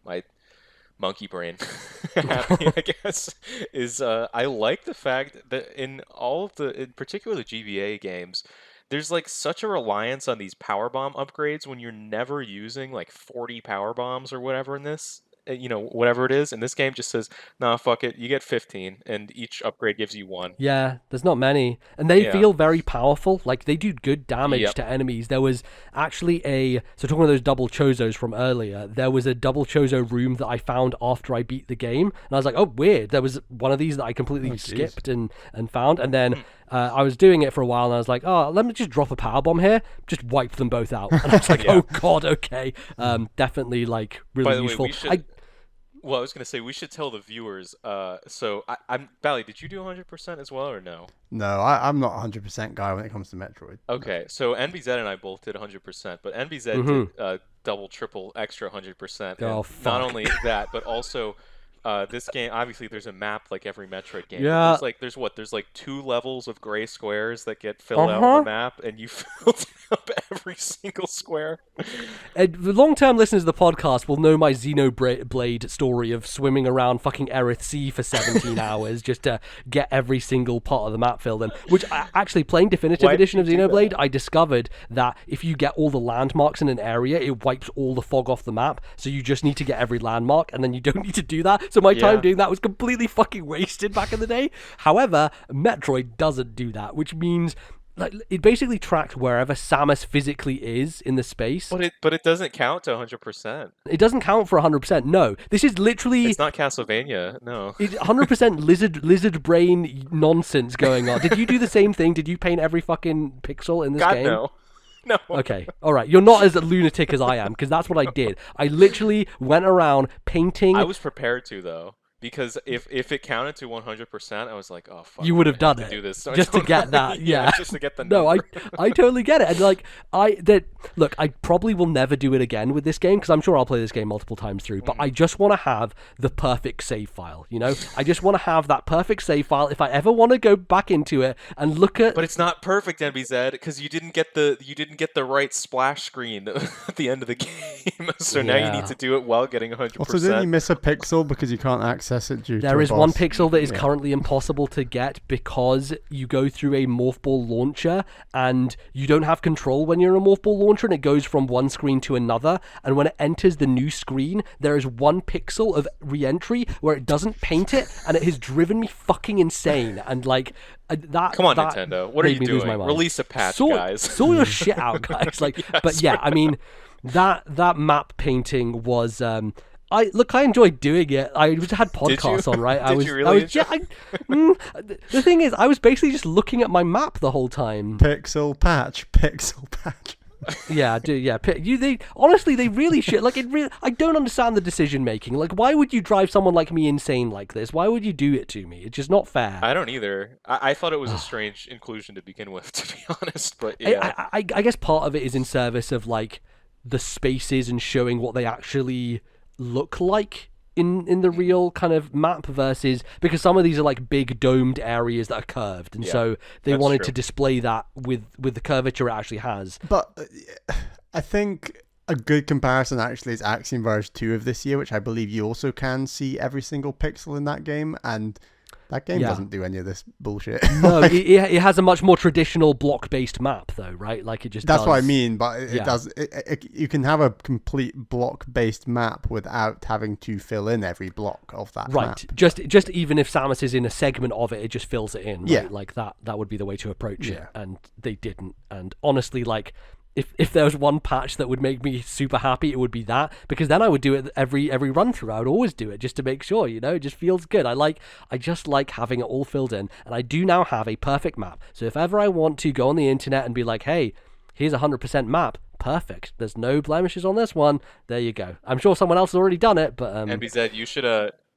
my monkey brain happy, I guess, is I like the fact that in particular the GBA games, there's such a reliance on these power bomb upgrades when you're never using 40 power bombs or whatever in this. Whatever it is, and this game just says, nah, fuck it, you get 15, and each upgrade gives you 1. Yeah, there's not many. And they feel very powerful. They do good damage to enemies. There was actually so talking about those double chozos from earlier, there was a double chozo room that I found after I beat the game, and I was like, oh, weird. There was one of these that I completely skipped and found, and then I was doing it for a while, and I was like, oh, let me just drop a power bomb here, just wipe them both out. And I was like, oh god, okay. Definitely really By the useful. Way, Well, I was gonna say we should tell the viewers. So I'm Bally. Did you do 100% as well or no? No, I'm not 100% guy when it comes to Metroid. Okay, so NBZ and I both did 100%, but NBZ did double, triple, extra 100%. Oh, and fuck. not only that, but also this game. Obviously, there's a map like every Metroid game. Yeah. But there's like 2 levels of gray squares that get filled out on the map, and you filled up every single square. And the long-term listeners of the podcast will know my Xenoblade story of swimming around fucking Aerith Sea for 17 hours just to get every single part of the map filled in. Which, actually, playing Definitive Edition of Xenoblade, I discovered that if you get all the landmarks in an area, it wipes all the fog off the map. So you just need to get every landmark, and then you don't need to do that. So my time doing that was completely fucking wasted back in the day. However, Metroid doesn't do that, which means like it basically tracked wherever Samus physically is in the space. But it doesn't count to 100%. It doesn't count for 100%. No, this is literally. It's not Castlevania. No. 100% lizard brain nonsense going on. Did you do the same thing? Did you paint every fucking pixel in this game? No. No. Okay, all right. You're not as lunatic as I am, because that's what I did. I literally went around painting. I was prepared to, though, because if it counted to 100%, I was like, oh fuck. You would have done it. Do this just to get that. Yeah. Just to get the number. No, I totally get it. And like look, I probably will never do it again with this game, because I'm sure I'll play this game multiple times through. But I just want to have the perfect save file. You know, I just want to have that perfect save file if I ever want to go back into it and look at. But it's not perfect, NBZ, because you didn't get the right splash screen at the end of the game. So now you need to do it while getting 100%. Also, didn't you miss a pixel because you can't access it due to There a is one boss? pixel that is currently impossible to get because you go through a morph ball launcher and you don't have control when you're in a morph ball launcher, and it goes from one screen to another, and when it enters the new screen there is one pixel of re-entry where it doesn't paint it, and it has driven me fucking insane. And like that. Come on, that Nintendo, what are you doing? Release a patch, guys. Sort your shit out, guys. Like, but yeah, I mean, that map painting was. I enjoyed doing it. I had podcasts on, right? Did you really? The thing is, I was basically just looking at my map the whole time. Pixel patch. Yeah, dude. Yeah, they honestly, they really should. Like, I don't understand the decision making. Like, why would you drive someone like me insane like this? Why would you do it to me? It's just not fair. I don't either. I thought it was a strange inclusion to begin with, to be honest. But yeah, I guess part of it is in service of like the spaces and showing what they actually look like in the real kind of map, versus because some of these are like big domed areas that are curved, and so they wanted to display that with the curvature it actually has. But I think a good comparison actually is Axiom Verge 2 of this year, which I believe you also can see every single pixel in that game, and that game doesn't do any of this bullshit. No, it has a much more traditional block-based map, though, right? Like, it just That's does. what I mean, but it does. You can have a complete block-based map without having to fill in every block of that map. Right. Just even if Samus is in a segment of it, it just fills it in. Right? Yeah. Like, that would be the way to approach it, and they didn't. And honestly, like, if there was one patch that would make me super happy, it would be that, because then I would do it every run through. I would always do it just to make sure, you know, it just feels good. I just like having it all filled in, and I do now have a perfect map. So if ever I want to go on the internet and be like, hey, here's a 100% map, perfect. There's no blemishes on this one. There you go. I'm sure someone else has already done it, but NBZ,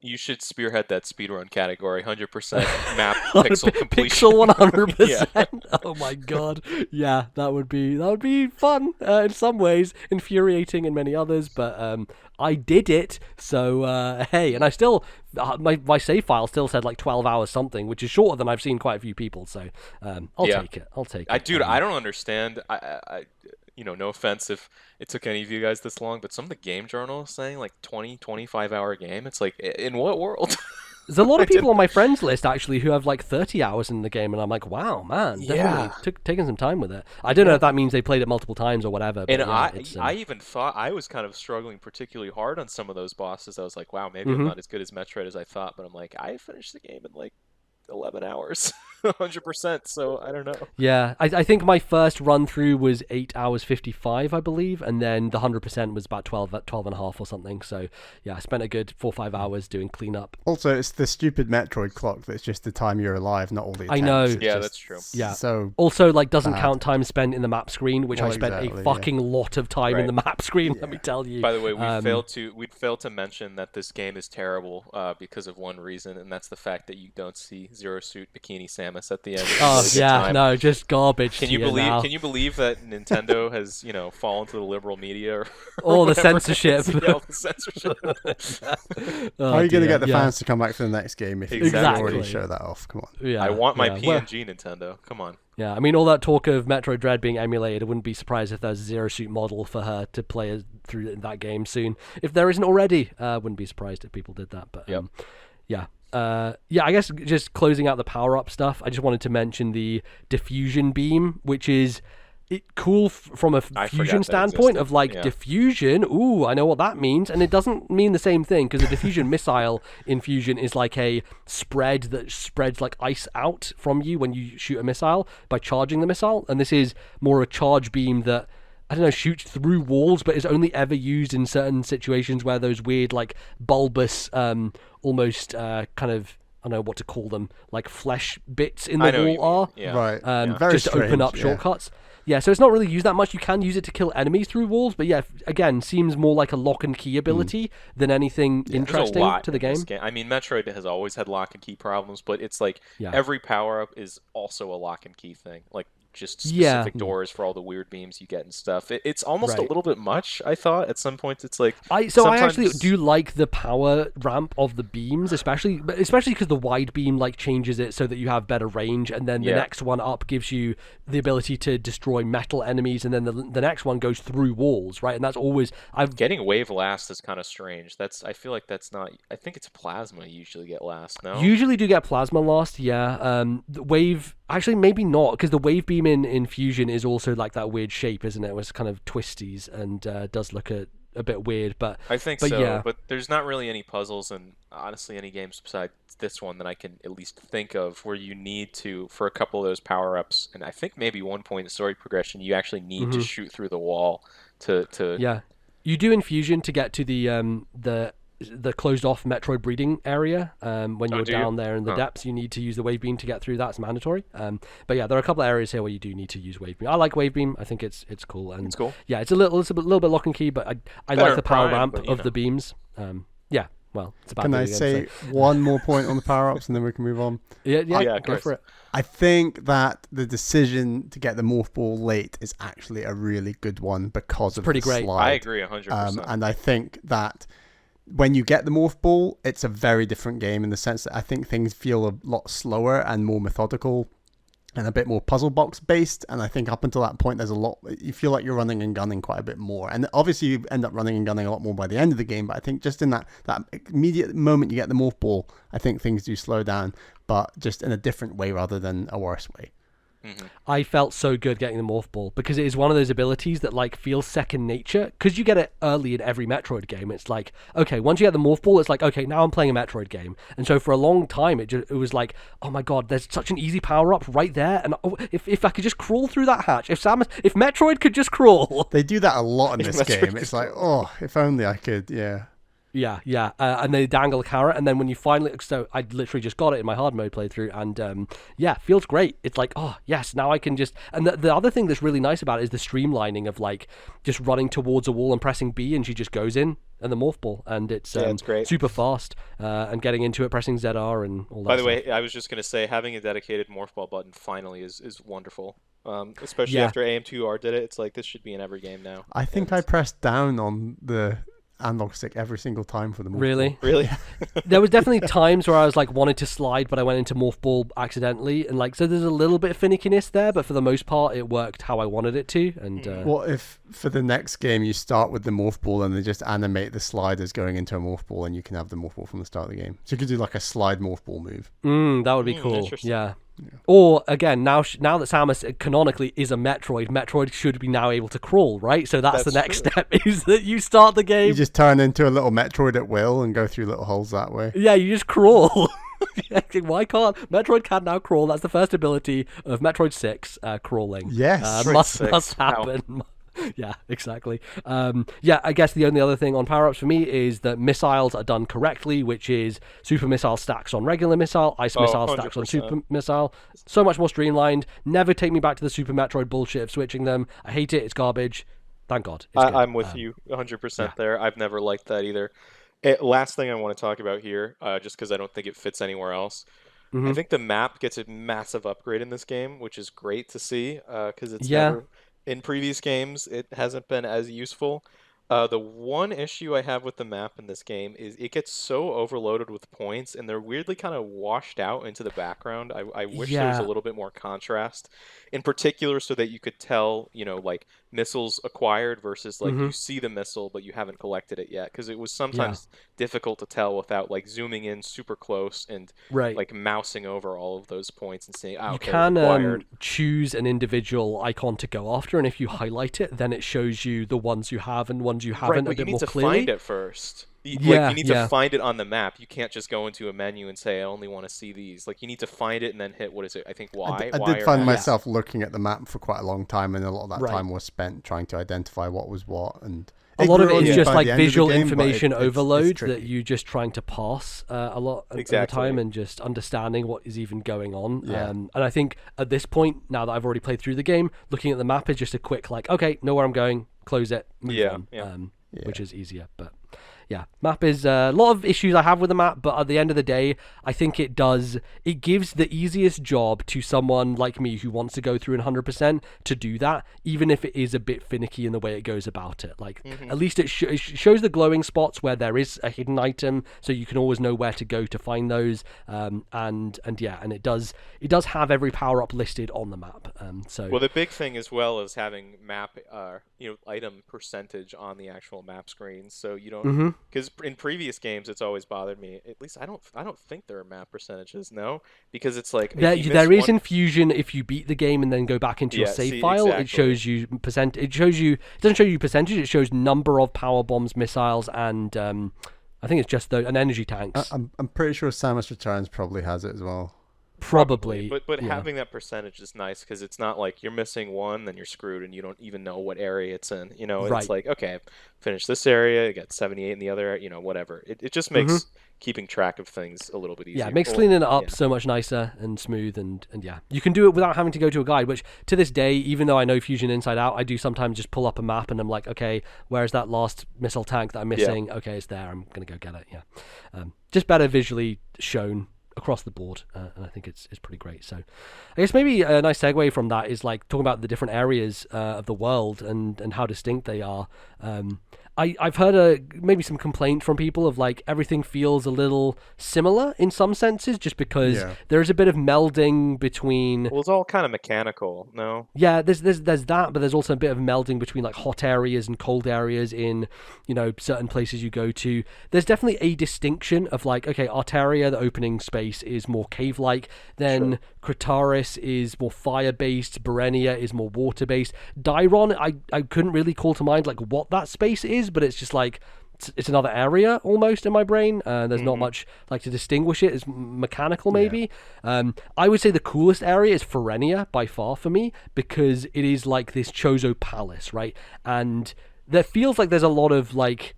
you should spearhead that speedrun category. 100% map pixel completion. Pixel 100%. Oh my god. Yeah, that would be fun in some ways, infuriating in many others. But I did it, so hey, and I still my save file still said like 12 hours something, which is shorter than I've seen quite a few people. So I'll take it. Dude, I don't understand. I you know, no offense if it took any of you guys this long, but some of the game journals saying like 20-25 hour game. It's like, in what world? There's a lot of people on my friends list actually who have like 30 hours in the game, and I'm like, wow, man, definitely taking some time with it. I don't know if that means they played it multiple times or whatever. But and I even thought I was kind of struggling particularly hard on some of those bosses. I was like, wow, maybe I'm not as good as Metroid as I thought, but I'm like, I finished the game in like 11 hours. 100%, so I don't know. Yeah, I think my first run through was 8 hours 55, I believe, and then the 100% was about 12 and a half or something. So yeah, I spent a good 4 or 5 hours doing cleanup. Also, it's the stupid Metroid clock that's just the time you're alive, not all the attempts. I know. Yeah, that's true. Yeah. So also, like, doesn't bad. count time spent in the map screen, which I spent a fucking lot of time in the map screen. Let me tell you. By the way, we'd failed to mention that this game is terrible because of one reason, and that's the fact that you don't see Zero Suit Bikini Samus at the end. Oh yeah, no, just garbage. Can you believe that Nintendo has fallen to the liberal media or all the censorship? Yeah, all the censorship. How are you going to get the fans to come back for the next game if you already show that off? Come on. Yeah, I want my PNG Nintendo. Come on. Yeah, I mean, all that talk of Metroid Dread being emulated, I wouldn't be surprised if there's a Zero Suit model for her to play through that game soon. If there isn't already, I wouldn't be surprised if people did that. But yeah. I guess just closing out the power-up stuff, I just wanted to mention the Diffusion Beam, which is cool from a fusion standpoint of diffusion. Ooh, I know what that means, and it doesn't mean the same thing because the Diffusion Missile in Fusion is like a spread that spreads like ice out from you when you shoot a missile by charging the missile, and this is more a charge beam that, I don't know, shoots through walls, but is only ever used in certain situations where those weird, like, bulbous, almost kind of, I don't know what to call them, like flesh bits in the wall are. Yeah. Right. Just to open up shortcuts. Yeah, so it's not really used that much. You can use it to kill enemies through walls, but yeah, again, seems more like a lock and key ability than anything interesting to the game. I mean, Metroid has always had lock and key problems, but it's like every power-up is also a lock and key thing. Like, just specific doors for all the weird beams you get and stuff. It's almost a little bit much, I thought. At some points, it's like... I actually do like the power ramp of the beams, especially because the wide beam like changes it so that you have better range, and then the next one up gives you the ability to destroy metal enemies, and then the next one goes through walls, right? And that's always... Getting wave last is kind of strange. I feel like that's not... I think it's plasma you usually get last, no? Usually do get plasma last, yeah. The wave... Actually, maybe not, because the wave beam in Fusion is also like that weird shape, isn't it? It was kind of twisties and does look a bit weird, but I think so. Yeah. But there's not really any puzzles, and honestly, any games besides this one that I can at least think of where you need to, for a couple of those power-ups, and I think maybe one point in the story progression, you actually need to shoot through the wall to... Yeah. You do in Fusion to get to the closed off Metroid breeding area. When you're down there in the depths, you need to use the wave beam to get through. That's mandatory. But yeah, there are a couple of areas here where you do need to use wave beam. I like wave beam. I think it's cool. And it's cool. Yeah, it's a little bit lock and key, but I like the power ramp of the beams. Yeah. Well, it's about. Can I say one more point on the power ups and then we can move on? Yeah, go for it. I think that the decision to get the morph ball late is actually a really good one because of the slide. I agree 100%. And I think that when you get the morph ball, it's a very different game in the sense that I think things feel a lot slower and more methodical and a bit more puzzle box based. And I think up until that point, you feel like you're running and gunning quite a bit more. And obviously you end up running and gunning a lot more by the end of the game. But I think just in that immediate moment you get the morph ball, I think things do slow down, but just in a different way rather than a worse way. Mm-hmm. I felt so good getting the morph ball because it is one of those abilities that like feels second nature because you get it early in every Metroid game. It's like, okay, once you get the morph ball, it's like, okay, now I'm playing a Metroid game. And so for a long time it was like, oh my god, there's such an easy power up right there, and if I could just crawl through that hatch, if Metroid could just crawl. They do that a lot in this game. It's like, oh, if only I could. Yeah, and they dangle a carrot, and then when you finally... So I literally just got it in my hard mode playthrough, and feels great. It's like, oh, yes, now I can just... And the other thing that's really nice about it is the streamlining of, like, just running towards a wall and pressing B, and she just goes in, and the morph ball, and it's great. Super fast, and getting into it, pressing ZR and all that. By the way, I was just going to say, having a dedicated morph ball button finally is wonderful. Especially after AM2R did it. It's like, this should be in every game now. I think I pressed down on the analog stick every single time for the morph ball. Really? There was definitely times where I was like wanted to slide, but I went into morph ball accidentally, and like so there's a little bit of finickiness there, but for the most part it worked how I wanted it to. And what if for the next game you start with the morph ball and they just animate the sliders going into a morph ball, and you can have the morph ball from the start of the game, so you could do like a slide morph ball move. That would be cool. Yeah. Or again, now that Samus canonically is a Metroid should be now able to crawl, right? So that's the next step, is that you start the game. You just turn into a little Metroid at will and go through little holes that way. Yeah, you just crawl. Why can't Metroid can now crawl? That's the first ability of Metroid 6, crawling. Yes. Must happen. Yeah, exactly. I guess the only other thing on power-ups for me is that missiles are done correctly, which is super missile stacks on regular missile, ice missile 100%. Stacks on super missile. So much more streamlined. Never take me back to the Super Metroid bullshit of switching them. I hate it. It's garbage. Thank God. I'm with you 100% there. I've never liked that either. Last thing I want to talk about here, just because I don't think it fits anywhere else. I think the map gets a massive upgrade in this game, which is great to see, because it's never... In previous games, it hasn't been as useful. The one issue I have with the map in this game is it gets so overloaded with points, and they're weirdly kind of washed out into the background. I wish there was a little bit more contrast, in particular, so that you could tell, like missiles acquired versus like you see the missile but you haven't collected it yet, because it was sometimes difficult to tell without like zooming in super close and like mousing over all of those points and saying, you can choose an individual icon to go after, and if you highlight it, then it shows you the ones you have and ones you haven't a bit more clearly. You need to find it first. You need to find it on the map. You can't just go into a menu and say, I only want to see these. Like, you need to find it and then hit, what is it? I think Y. I did find myself looking at the map for quite a long time, and a lot of that time was spent trying to identify what was what. And a lot of it is just like visual information overload that you're just trying to pass a lot of the time, and just understanding what is even going on. And I think at this point, now that I've already played through the game, looking at the map is just a quick like, okay, know where I'm going, close it, move on, which is easier. But yeah, map is a lot of issues I have with the map, but at the end of the day, I think it gives the easiest job to someone like me who wants to go through 100% to do that, even if it is a bit finicky in the way it goes about it. Like, at least it shows the glowing spots where there is a hidden item, so you can always know where to go to find those. And it does have every power up listed on the map. Well, the big thing as well is having map, item percentage on the actual map screen, so you don't. Because in previous games, it's always bothered me. At least I don't think there are map percentages. No, because it's like there is in Fusion. If you beat the game and then go back into your save file, it shows you percent. It doesn't show you percentage. It shows number of power bombs, missiles, and I think it's just an energy tanks. I'm pretty sure Samus Returns probably has it as well. Probably. But having that percentage is nice, because it's not like you're missing one, then you're screwed, and you don't even know what area it's in. It's like, okay, finish this area, you got 78 in the other area, whatever. It just makes keeping track of things a little bit easier. Yeah, it makes cleaning it up so much nicer and smooth, and you can do it without having to go to a guide, which to this day, even though I know Fusion inside out, I do sometimes just pull up a map and I'm like, okay, where's that last missile tank that I'm missing? Yeah. Okay, it's there, I'm going to go get it, just better visually shown across the board, and I think it's pretty great. So I guess maybe a nice segue from that is like talking about the different areas of the world and how distinct they are. I've heard maybe some complaint from people of like everything feels a little similar in some senses, just because there is a bit of melding between. Well, it's all kind of mechanical, no? Yeah, there's that, but there's also a bit of melding between like hot areas and cold areas in certain places you go to. There's definitely a distinction of like, okay, Arteria, the opening space, is more cave-like. Then Kritaris is more fire-based. Berenia is more water-based. Dairon, I couldn't really call to mind like what that space is, but it's just like it's another area almost in my brain. There's not much like to distinguish it. It's mechanical maybe. I would say the coolest area is Ferenia by far for me, because it is like this Chozo palace, right? And there feels like there's a lot of like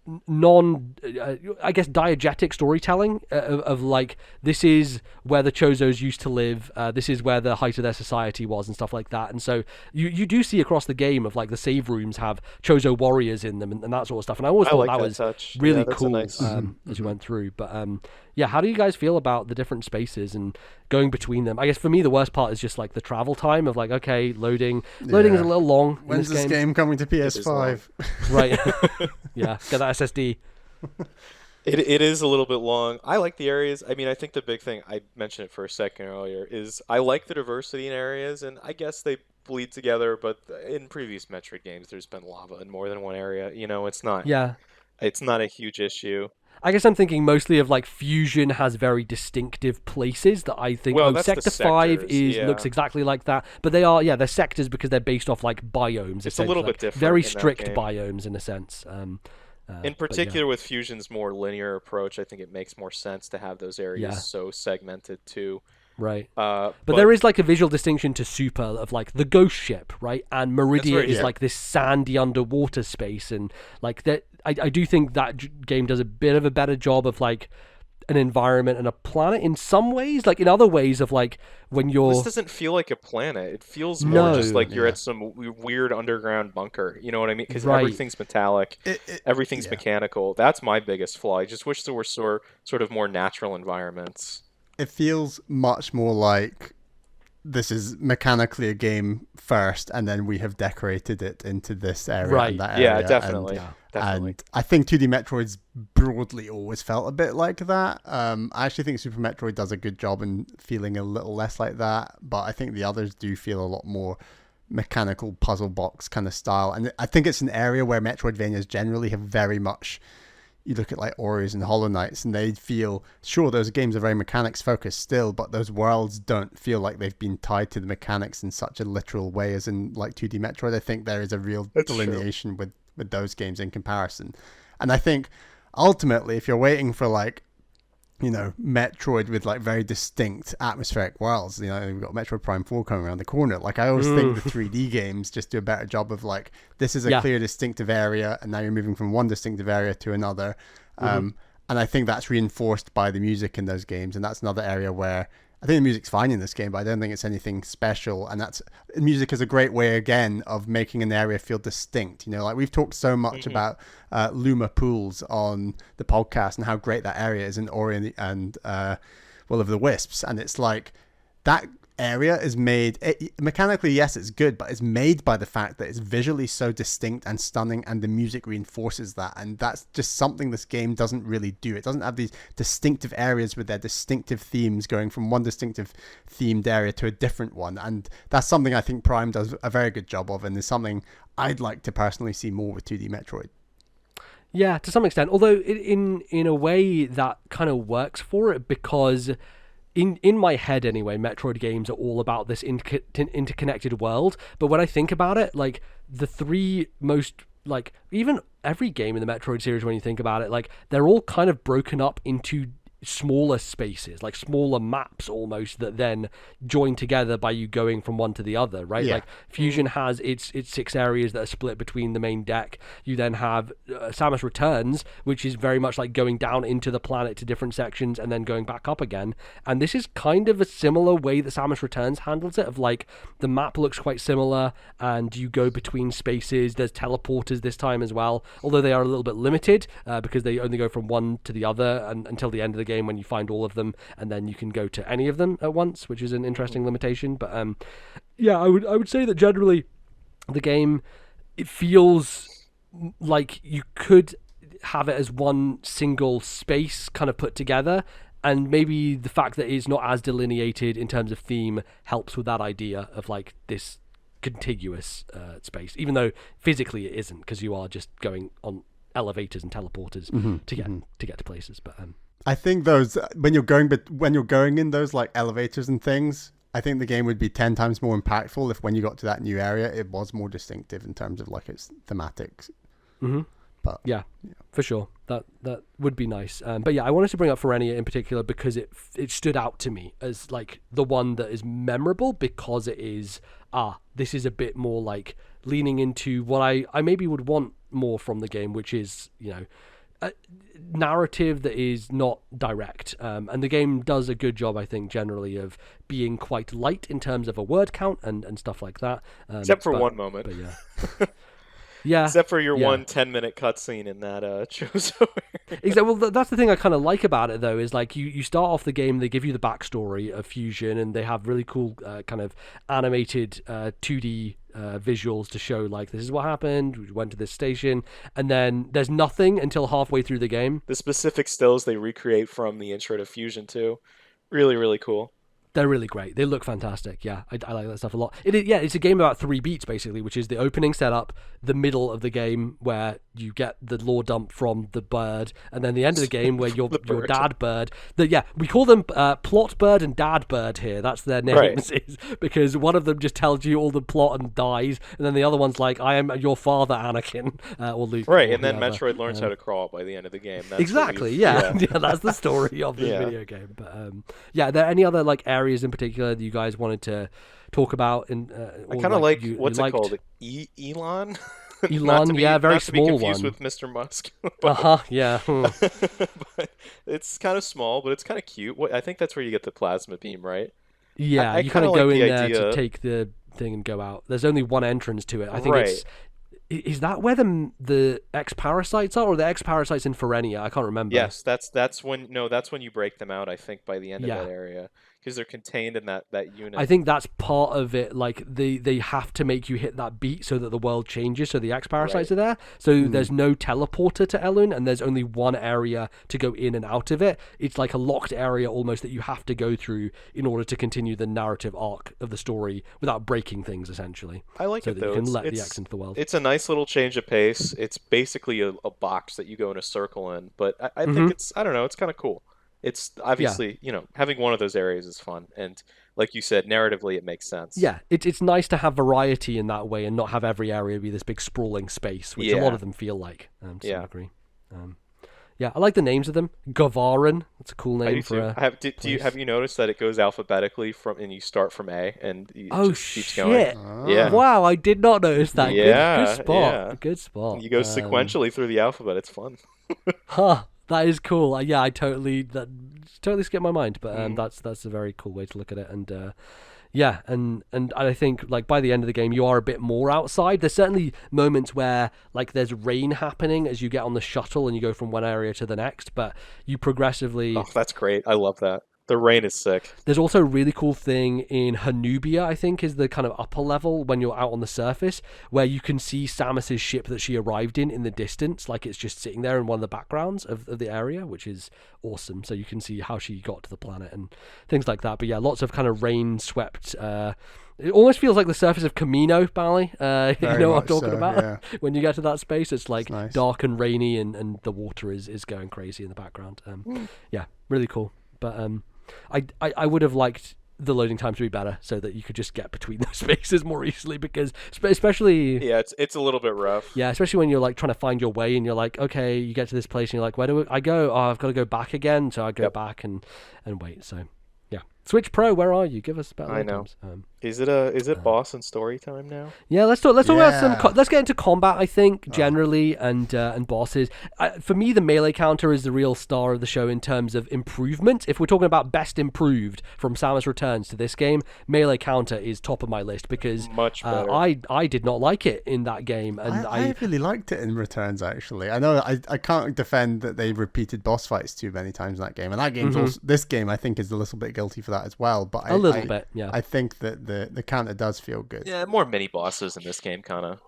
I guess diegetic storytelling of like, this is where the Chozos used to live, this is where the height of their society was and stuff like that. And so you do see across the game of like the save rooms have Chozo warriors in them and that sort of stuff, and I always thought that was really cool nice. As you went through. But how do you guys feel about the different spaces and going between them? I guess for me the worst part is just like the travel time of like, okay, loading is a little long. When's this game coming to PS5? Right. Yeah, get that SSD. It is a little bit long. I like the areas. I mean, I think the big thing, I mentioned it for a second earlier, is I like the diversity in areas, and I guess they bleed together, but in previous Metroid games there's been lava in more than one area. It's not a huge issue. I guess I'm thinking mostly of like Fusion has very distinctive places that I think Sector 5 looks exactly like that, but they're sectors because they're based off like biomes. It's a little bit different. Very strict biomes in a sense. In particular, with Fusion's more linear approach, I think it makes more sense to have those areas so segmented too. Right. But there is like a visual distinction to Super of like the ghost ship, right? And Meridia is like this sandy underwater space, and like that. I do think that game does a bit of a better job of like an environment and a planet in some ways. Like in other ways of like when you're... This doesn't feel like a planet. It feels more just like you're at some weird underground bunker. You know what I mean? Because everything's metallic, everything's mechanical. That's my biggest flaw. I just wish there were sort of more natural environments. It feels much more like this is mechanically a game first, and then we have decorated it into this area and that area. Yeah, definitely. And I think 2D Metroid's broadly always felt a bit like that. I actually think Super Metroid does a good job in feeling a little less like that, but I think the others do feel a lot more mechanical puzzle box kind of style. And I think it's an area where Metroidvanias generally have very much... You look at like Ori's and Hollow Knights, and they feel, sure, those games are very mechanics focused still, but those worlds don't feel like they've been tied to the mechanics in such a literal way as in like 2D Metroid. I think there is a real delineation with those games in comparison. And I think ultimately, if you're waiting for like, you know, Metroid with like very distinct atmospheric worlds, you know, we've got Metroid Prime 4 coming around the corner. Like I always think the 3D games just do a better job of like, this is a clear distinctive area, and now you're moving from one distinctive area to another. And I think that's reinforced by the music in those games, and that's another area where I think the music's fine in this game, but I don't think it's anything special. And that's music is a great way again of making an area feel distinct. You know, like we've talked so much about Luma Pools on the podcast and how great that area is in Ori and Will of the Wisps, and it's like that area is made mechanically, yes, it's good, but it's made by the fact that it's visually so distinct and stunning, and the music reinforces that. And that's just something this game doesn't really do. It doesn't have these distinctive areas with their distinctive themes going from one distinctive themed area to a different one, and that's something I think Prime does a very good job of, and is something I'd like to personally see more with 2D Metroid. Yeah, to some extent, although in a way that kind of works for it, because in my head anyway, Metroid games are all about this interconnected world. But when I think about it, like the three most, like even every game in the Metroid series, when you think about it, like they're all kind of broken up into smaller spaces, like smaller maps almost, that then join together by you going from one to the other, right? Like Fusion has its 6 areas that are split between the main deck. You then have Samus Returns, which is very much like going down into the planet to different sections and then going back up again. And this is kind of a similar way that Samus Returns handles it, of like the map looks quite similar and you go between spaces. There's teleporters this time as well, although they are a little bit limited because they only go from one to the other and until the end of the game, when you find all of them, and then you can go to any of them at once, which is an interesting limitation. But I would say that generally the game, it feels like you could have it as one single space kind of put together, and maybe the fact that it's not as delineated in terms of theme helps with that idea of like this contiguous space, even though physically it isn't, because you are just going on elevators and teleporters to get to places. But I think those when you're going in those like elevators and things, I think the game would be 10 times more impactful if when you got to that new area it was more distinctive in terms of like its thematics. But yeah, for sure, that would be nice. But yeah, I wanted to bring up Ferenia in particular because it stood out to me as like the one that is memorable, because it is this is a bit more like leaning into what I maybe would want more from the game, which is, you know, a narrative that is not direct, and the game does a good job, I think, generally of being quite light in terms of a word count and stuff like that, except for one moment. But yeah. Except for your 1 10-minute cutscene in that Chozo. Exactly. Well, that's the thing I kind of like about it, though, is like you start off the game, they give you the backstory of Fusion, and they have really cool kind of animated 2D visuals to show like this is what happened. We went to this station, and then there's nothing until halfway through the game. The specific stills they recreate from the intro to Fusion too, really, really cool. They're really great. They look fantastic. Yeah, I like that stuff a lot. It's a game about 3 beats, basically, which is the opening setup, the middle of the game where you get the lore dump from the bird, and then the end of the game where your dad bird. We call them plot bird and dad bird here. That's their names, because one of them just tells you all the plot and dies, and then the other one's like, I am your father, Anakin, or Luke. Right, and then Metroid learns how to crawl by the end of the game. That's exactly, yeah, that's the story of the video game. But are there any other like areas in particular that you guys wanted to talk about? I kind of like what's it called? Elon. Elon, very small one. Confused with Mr. Musk. Yeah. But it's kind of small, but it's kind of cute. I think that's where you get the plasma beam, right? Yeah, you kind of go in there to take the thing and go out. There's only one entrance to it. I think is that where the X-Parasites are, or the X-Parasites in Ferenia? I can't remember. Yes, that's when you break them out, I think, by the end of that area. Because they're contained in that unit. I think that's part of it. Like they have to make you hit that beat so that the world changes. So the X-Parasites are there. So there's no teleporter to Elune, and there's only one area to go in and out of it. It's like a locked area almost that you have to go through in order to continue the narrative arc of the story without breaking things. Essentially, I like it though. You can let the X into the world. It's a nice little change of pace. It's basically a box that you go in a circle in, but I think it's it's kind of cool. It's obviously, having one of those areas is fun. And like you said, narratively, it makes sense. Yeah, it's nice to have variety in that way and not have every area be this big sprawling space, which a lot of them feel like, to some degree. I like the names of them. Gavarin, that's a cool name for a have you noticed that it goes alphabetically and you start from A and you keeps going? Yeah. Wow, I did not notice that. Yeah, good spot. Yeah. Good spot. You go sequentially through the alphabet. It's fun. That is cool. I totally skipped my mind, but that's a very cool way to look at it. And and I think like by the end of the game you are a bit more outside. There's certainly moments where like there's rain happening as you get on the shuttle and you go from one area to the next, but you progressively. Oh, that's great! I love that. The rain is sick. There's also a really cool thing in Hanubia, I think, is the kind of upper level when you're out on the surface, where you can see Samus's ship that she arrived in the distance, like it's just sitting there in one of the backgrounds of the area, which is awesome. So you can see how she got to the planet and things like that. But yeah, lots of kind of rain-swept... it almost feels like the surface of Camino, Bally. You know what I'm talking about? Yeah. When you get to that space, it's like nice. Dark and rainy and the water is going crazy in the background. Yeah, really cool. But... I would have liked the loading time to be better so that you could just get between those spaces more easily, because especially it's a little bit rough. Yeah, especially when you're like trying to find your way and you're like, okay, you get to this place and you're like, where do I go? Oh, I've got to go back again. So I go back and wait. So yeah, Switch Pro, where are you? Give us better I know. Is it boss and story time now? Yeah, let's talk about some. Let's get into combat. I think generally and bosses. For me, the melee counter is the real star of the show in terms of improvement. If we're talking about best improved from Samus Returns to this game, melee counter is top of my list because much better. I did not like it in that game, and I really liked it in Returns. Actually, I know I can't defend that they repeated boss fights too many times in that game, and that game's also, this game I think is a little bit guilty for that as well. But a little bit, yeah. I think that the counter does feel good. Yeah, more mini bosses in this game, kind of.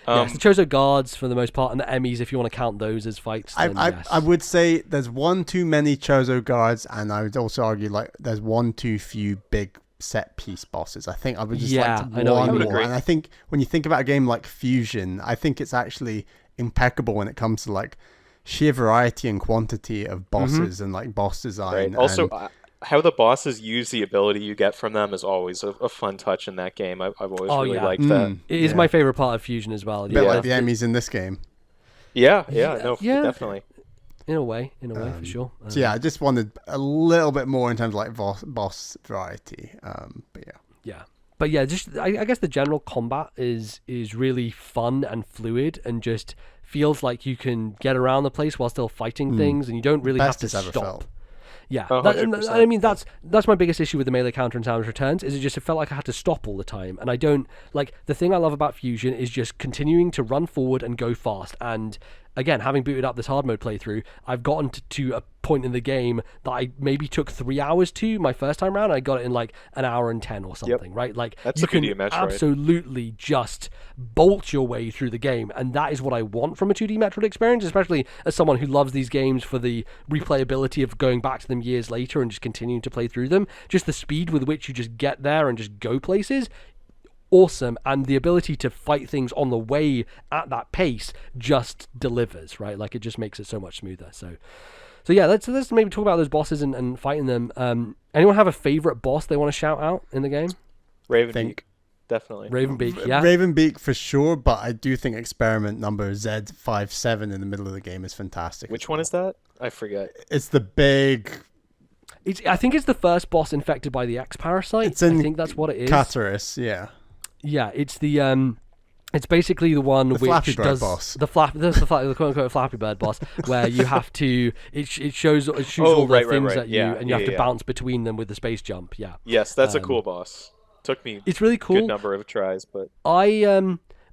Yes, the Chozo guards for the most part, and the Emmys, if you want to count those as fights. I would say there's one too many Chozo guards, and I would also argue like there's one too few big set piece bosses. I think I would just like to one more. And I think when you think about a game like Fusion, I think it's actually impeccable when it comes to like sheer variety and quantity of bosses and like boss design. Right. Also, how the bosses use the ability you get from them is always a fun touch in that game. I've always really liked that. It is my favorite part of Fusion as well. A bit like the Emmys in this game. Definitely. In a way, for sure. So yeah, I just wanted a little bit more in terms of like boss variety. But yeah, just I guess the general combat is really fun and fluid and just feels like you can get around the place while still fighting things, and you don't really have to stop. Yeah, I mean that's my biggest issue with the melee counter in Samus Returns is it felt like I had to stop all the time, and I don't like the thing I love about Fusion is just continuing to run forward and go fast, and again, having booted up this hard mode playthrough, I've gotten to a point in the game that I maybe took 3 hours to my first time around. I got it in like an hour and 10 or something, right? Like, that's you can absolutely just bolt your way through the game, and that is what I want from a 2D Metroid experience, especially as someone who loves these games for the replayability of going back to them years later and just continuing to play through them. Just the speed with which you just get there and just go places, awesome, and the ability to fight things on the way at that pace just delivers, right? Like, it just makes it so much smoother. So yeah, let's maybe talk about those bosses and fighting them. Anyone have a favorite boss they want to shout out in the game? Ravenbeak, definitely. Ravenbeak, yeah. Ravenbeak for sure, but I do think experiment number Z57 in the middle of the game is fantastic. Which one is that? I forget. It's the big... I think it's the first boss infected by the X parasite. I think that's what it is. Cataris, yeah. Yeah, it's the it's basically the one which does boss. the quote unquote Flappy Bird boss, where you have to it shoots all the things at you, and you have to bounce between them with the space jump. Yeah. Yes, that's a cool boss. Took me it's really cool. Good number of tries, but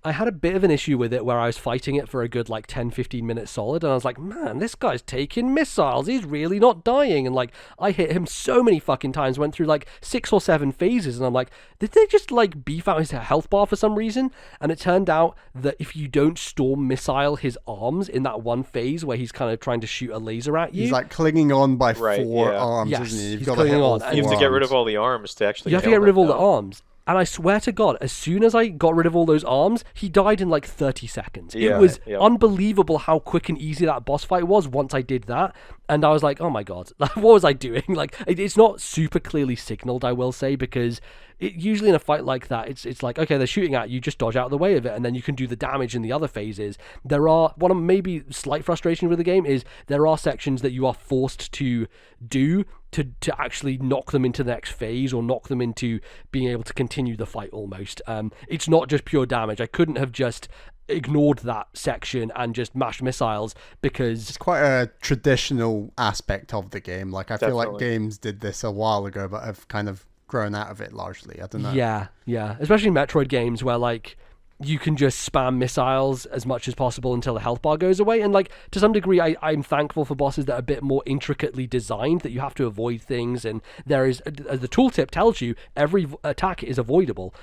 I had a bit of an issue with it where I was fighting it for a good like 10-15 minutes solid, and I was like, man, this guy's taking missiles, he's really not dying, and like I hit him so many fucking times, went through like 6 or 7 phases, and I'm like, did they just like beef out his health bar for some reason? And it turned out that if you don't storm missile his arms in that one phase where he's kind of trying to shoot a laser at you, he's like clinging on by 4 arms, isn't he? He's clinging on. You have to get rid of all the arms to actually. You have to get rid of all the arms. And I swear to God, as soon as I got rid of all those arms, he died in like 30 seconds. It was unbelievable how quick and easy that boss fight was once I did that. And I was like, oh my God, what was I doing? Like, it's not super clearly signaled, I will say, because usually in a fight like that, it's like, okay, they're shooting at you, just dodge out of the way of it, and then you can do the damage in the other phases. One of maybe slight frustration with the game is there are sections that you are forced to do to actually knock them into the next phase or knock them into being able to continue the fight almost. It's not just pure damage. I couldn't have just ignored that section and just mashed missiles because it's quite a traditional aspect of the game. Like, I feel like games did this a while ago, but have kind of grown out of it largely. I don't know. Yeah. Especially Metroid games where like you can just spam missiles as much as possible until the health bar goes away. And like to some degree, I'm thankful for bosses that are a bit more intricately designed, that you have to avoid things. And there is, as the tooltip tells you, every attack is avoidable,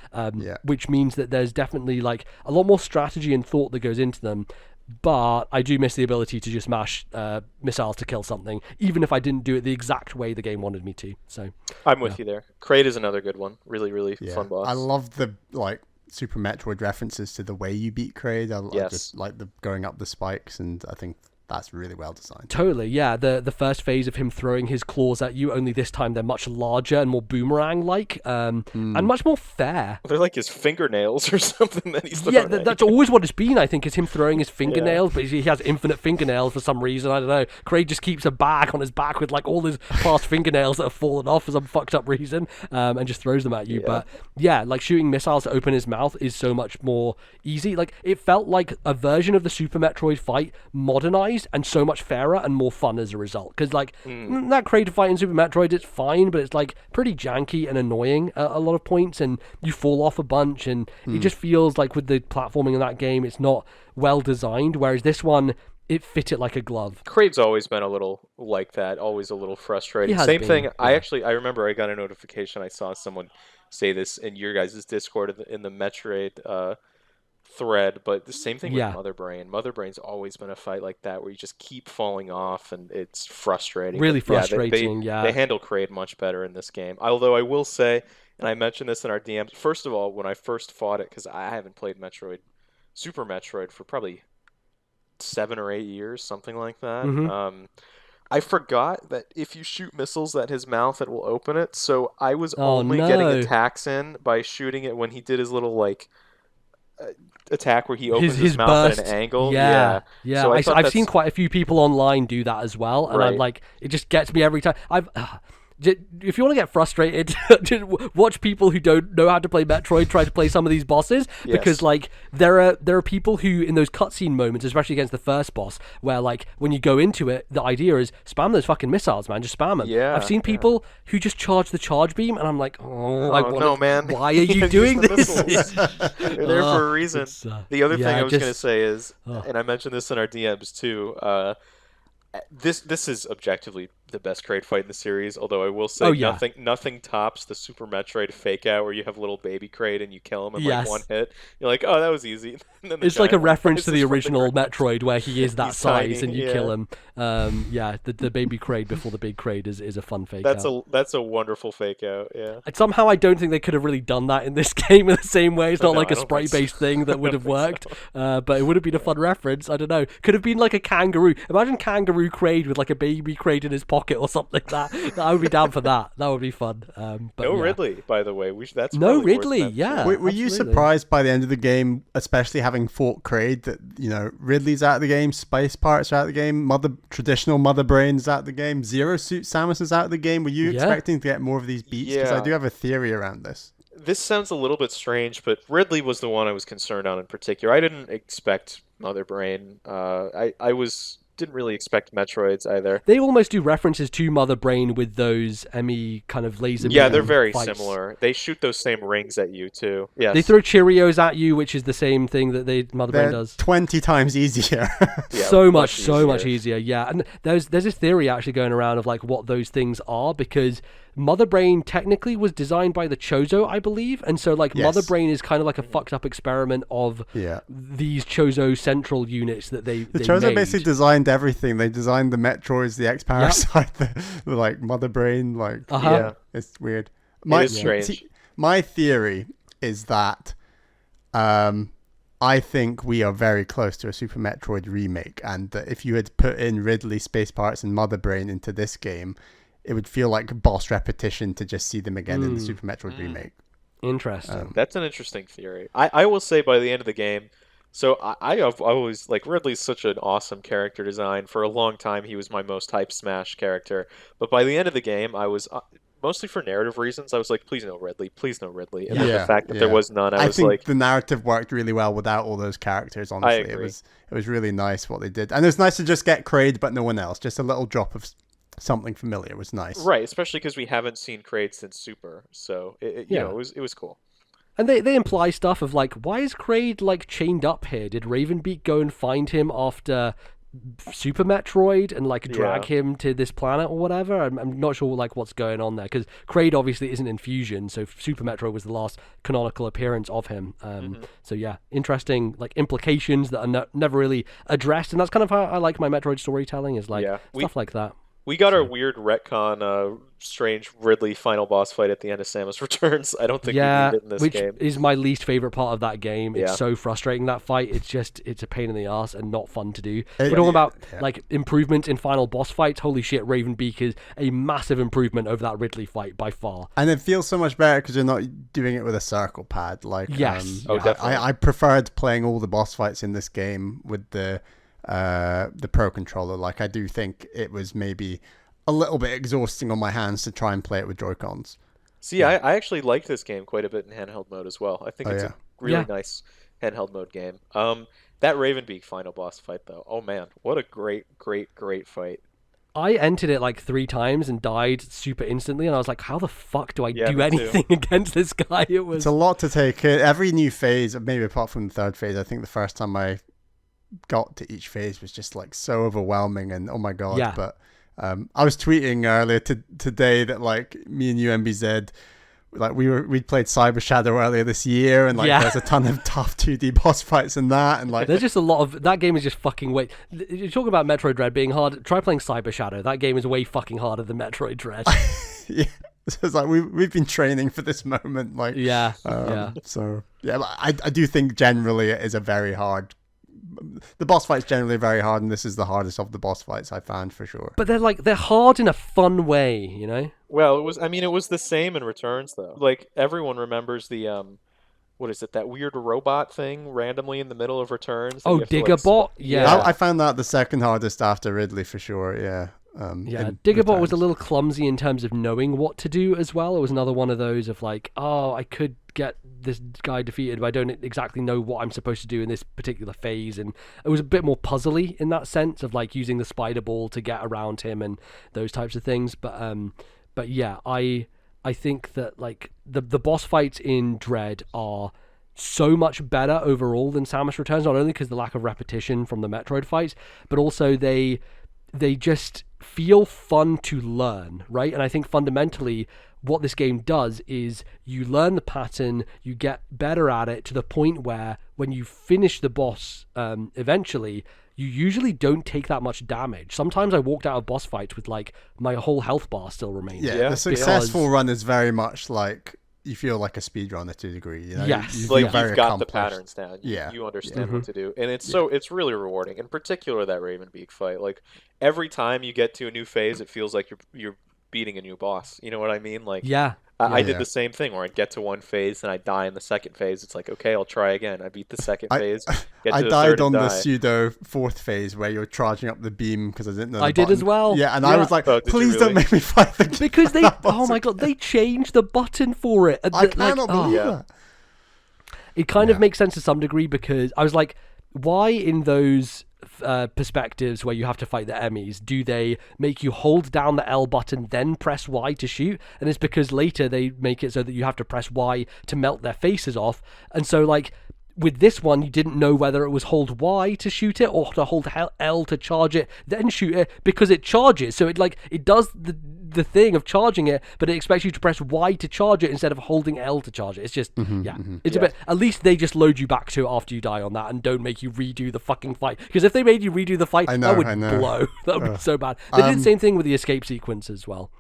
which means that there's definitely like a lot more strategy and thought that goes into them. But I do miss the ability to just mash missiles to kill something, even if I didn't do it the exact way the game wanted me to. So I'm with you there. Kraid is another good one. Really, really fun boss. I love the like Super Metroid references to the way you beat Kraid. I just like the going up the spikes, and I think that's really well designed. Totally, yeah. The first phase of him throwing his claws at you, only this time they're much larger and more boomerang-like, and much more fair. They're like his fingernails or something that he's throwing. Yeah, that's always what it's been, I think, is him throwing his fingernails, but he has infinite fingernails for some reason, I don't know. Kraid just keeps a bag on his back with like all his past fingernails that have fallen off for some fucked up reason, and just throws them at you. But yeah, like shooting missiles to open his mouth is so much more easy. Like, it felt like a version of the Super Metroid fight modernized and so much fairer and more fun as a result, because like that Kraid fight in Super Metroid, it's fine, but it's like pretty janky and annoying at a lot of points, and you fall off a bunch, and it just feels like with the platforming in that game it's not well designed, whereas this one, it fit it like a glove. Kraid's always been a little like that, always a little frustrating. Same thing. I remember I got a notification, I saw someone say this in your guys' Discord in the Metroid thread, but the same thing with Mother Brain. Mother Brain's always been a fight like that where you just keep falling off and it's frustrating. Really frustrating, They handle Kraid much better in this game. Although I will say, and I mentioned this in our DMs, first of all, when I first fought it, because I haven't played Super Metroid for probably 7 or 8 years, something like that. I forgot that if you shoot missiles at his mouth, it will open it. So I was only getting attacks in by shooting it when he did his little like attack where he opens his mouth burst at an angle. Yeah. So I've seen quite a few people online do that as well, and I'm like, it just gets me every time. if you want to get frustrated, just watch people who don't know how to play Metroid try to play some of these bosses, because like there are people who in those cutscene moments, especially against the first boss, where like when you go into it, the idea is spam those fucking missiles, man, just spam them. Yeah, I've seen people who just charge the charge beam, and I'm like, no, man, why are you doing this? They're there for a reason. The other thing I was going to say is, and I mentioned this in our DMs too. This is objectively the best Kraid fight in the series, although I will say nothing tops the Super Metroid fake out where you have little baby Kraid and you kill him in like one hit. You're like, oh, that was easy. It's like a reference to the original Metroid where he is that size and you kill him. The baby Kraid before the big Kraid is a fun fake out. That's a wonderful fake out, yeah. And somehow I don't think they could have really done that in this game in the same way. It's not like a sprite-based thing that would have worked, but it would have been a fun reference. I don't know. Could have been like a kangaroo. Imagine kangaroo Kraid with like a baby Kraid in his pocket or something like that. I would be down for that. That would be fun. Ridley, by the way. That's no Ridley. Yeah. Were you surprised by the end of the game, especially having fought Kraid, that Ridley's out of the game, Spice Parts are out of the game, traditional Mother Brain's out of the game, Zero Suit Samus is out of the game? Were you expecting to get more of these beats? Because I do have a theory around this. This sounds a little bit strange, but Ridley was the one I was concerned on in particular. I didn't expect Mother Brain. I didn't really expect Metroids either. They almost do references to Mother Brain with those Emmy kind of laser beam. Yeah, they're very fights. Similar. They shoot those same rings at you too. Yes. They throw Cheerios at you, which is the same thing that Mother Brain does. 20 times easier. So much easier. Yeah, and there's this theory actually going around of like what those things are, because Mother Brain technically was designed by the Chozo, I believe, and so like Mother Brain is kind of like a fucked up experiment of these Chozo central units that they Chozo made. Basically designed everything. They designed the Metroids, the X-Parasite, the like Mother Brain, like it's weird. It is strange. My theory is that I think we are very close to a Super Metroid remake, and that if you had put in Ridley, Space Parts, and Mother Brain into this game, it would feel like boss repetition to just see them again in the Super Metroid remake. Interesting. That's an interesting theory. I will say by the end of the game, so I've always, like, Ridley's such an awesome character design. For a long time, he was my most hyped Smash character. But by the end of the game, I was, mostly for narrative reasons, I was like, please no Ridley, please no Ridley. And then the fact that there was none, I was think like... the narrative worked really well without all those characters, honestly. I agree. It was really nice what they did. And it was nice to just get Kraid, but no one else. Just a little drop of something familiar was nice, right? Especially because we haven't seen Kraid since Super, so it was cool. And they imply stuff of like, why is Kraid like chained up here? Did Ravenbeak go and find him after Super Metroid and like drag him to this planet or whatever? I'm not sure like what's going on there, because Kraid obviously isn't in Fusion, so Super Metroid was the last canonical appearance of him. So yeah, interesting like implications that are never really addressed, and that's kind of how I like my Metroid storytelling, is like stuff like that. We got our weird retcon, strange Ridley final boss fight at the end of Samus Returns. I don't think we need it in this game. Which is my least favorite part of that game. It's so frustrating, that fight. It's a pain in the ass and not fun to do. We're talking about like improvements in final boss fights. Holy shit, Ravenbeak is a massive improvement over that Ridley fight by far. And it feels so much better because you're not doing it with a circle pad. Like, definitely. I preferred playing all the boss fights in this game with the Pro Controller. Like, I do think it was maybe a little bit exhausting on my hands to try and play it with Joy-Cons. See, I actually liked this game quite a bit in handheld mode as well. I think it's a really nice handheld mode game. That Ravenbeak final boss fight, though, oh man, what a great fight. I entered it like 3 times and died super instantly, and I was like, how the fuck do I do anything against this guy? It's a lot to take in. Every new phase, maybe apart from the third phase, I think the first time I got to each phase was just like so overwhelming, and oh my god. But I was tweeting earlier today that like me and you, MBZ, like we'd played Cyber Shadow earlier this year, and like there's a ton of tough 2D boss fights in that, and like there's just a lot of that game is just fucking way. You're talking about Metroid Dread being hard. Try playing Cyber Shadow. That game is way fucking harder than Metroid Dread. So it's like we've been training for this moment, like So I do think generally it is a very hard. The boss fight's generally very hard, and this is the hardest of the boss fights I found for sure. But they're hard in a fun way, you know? Well, it was the same in Returns though. Like everyone remembers the what is it, that weird robot thing randomly in the middle of Returns? Oh, Diggerbot? Yeah. I found that the second hardest after Ridley for sure, yeah. Diggerbot was a little clumsy in terms of knowing what to do as well. It was another one of those of like, oh, I could get this guy defeated, but I don't exactly know what I'm supposed to do in this particular phase. And it was a bit more puzzly in that sense of like using the spider ball to get around him and those types of things. But yeah, I think that like the boss fights in Dread are so much better overall than Samus Returns, not only because the lack of repetition from the Metroid fights, but also they just feel fun to learn, right? And I think fundamentally what this game does is you learn the pattern, you get better at it to the point where when you finish the boss eventually, you usually don't take that much damage. Sometimes I walked out of boss fights with like my whole health bar still remains. Yeah, the successful run is very much like you feel like a speedrunner to a degree. You know? Yes. You've got the patterns down. You understand what to do. And it's really rewarding. In particular, that Ravenbeak fight. Like, every time you get to a new phase, it feels like you're beating a new boss. You know what I mean? Like, I did the same thing where I'd get to one phase and I'd die in the second phase. It's like, okay, I'll try again. I beat the second phase. I died on the pseudo fourth phase where you're charging up the beam because I didn't know. I did as well. Yeah, and I was like, please don't make me fight the because they. Oh my god, they changed the button for it. I cannot believe that. It kind of makes sense to some degree because I was like, why in those perspectives where you have to fight the Emmys do they make you hold down the L button then press Y to shoot? And it's because later they make it so that you have to press Y to melt their faces off. And so like with this one, you didn't know whether it was hold Y to shoot it or to hold L to charge it, then shoot it, because it charges. So it does the thing of charging it, but it expects you to press Y to charge it instead of holding L to charge it. It's just, it's a bit, at least they just load you back to it after you die on that and don't make you redo the fucking fight. Because if they made you redo the fight, that would blow. That would be so bad. They did the same thing with the escape sequence as well.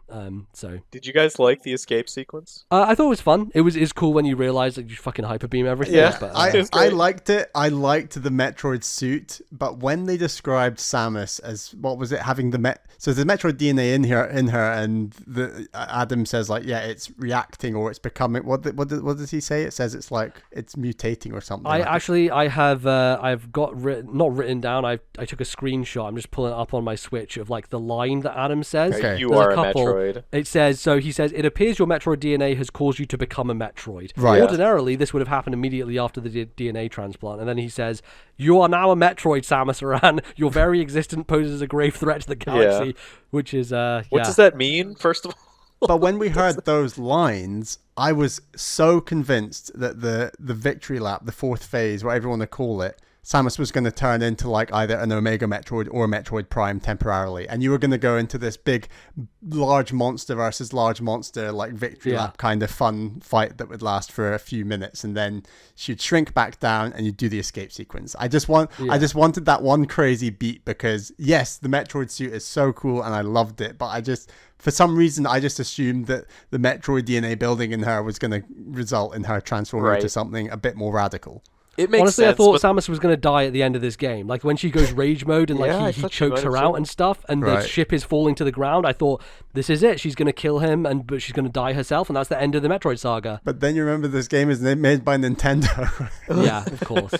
Did you guys like the escape sequence? I thought it was fun. It was cool when you realize that you fucking hyper beam everything. Yeah, but, I liked it. I liked the Metroid suit, but when they described Samus as what was it having so the Metroid DNA in her, and Adam says like, yeah, it's reacting or it's becoming. What does he say? It says it's like it's mutating or something. I've got not written down. I took a screenshot. I'm just pulling it up on my Switch of like the line that Adam says. Okay. You are a Metroid. It says, it appears your Metroid DNA has caused you to become a Metroid. Right. Ordinarily, this would have happened immediately after the DNA transplant. And then he says, you are now a Metroid, Samus Aran. Your very existence poses a grave threat to the galaxy, which is, What does that mean, first of all? But when we heard those lines, I was so convinced that the victory lap, the fourth phase, whatever you want to call it, Samus was going to turn into like either an Omega Metroid or a Metroid Prime temporarily, and you were going to go into this big large monster versus large monster like victory lap kind of fun fight that would last for a few minutes, and then she'd shrink back down and you'd do the escape sequence. I just wanted that one crazy beat because yes, the Metroid suit is so cool and I loved it, but for some reason, I just assumed that the Metroid DNA building in her was going to result in her transforming into something a bit more radical. It makes Honestly, sense, I thought Samus was going to die at the end of this game. Like when she goes rage mode and like he chokes her out and stuff, and the ship is falling to the ground. I thought this is it. She's going to kill him, but she's going to die herself, and that's the end of the Metroid saga. But then you remember this game is made by Nintendo. Yeah, of course.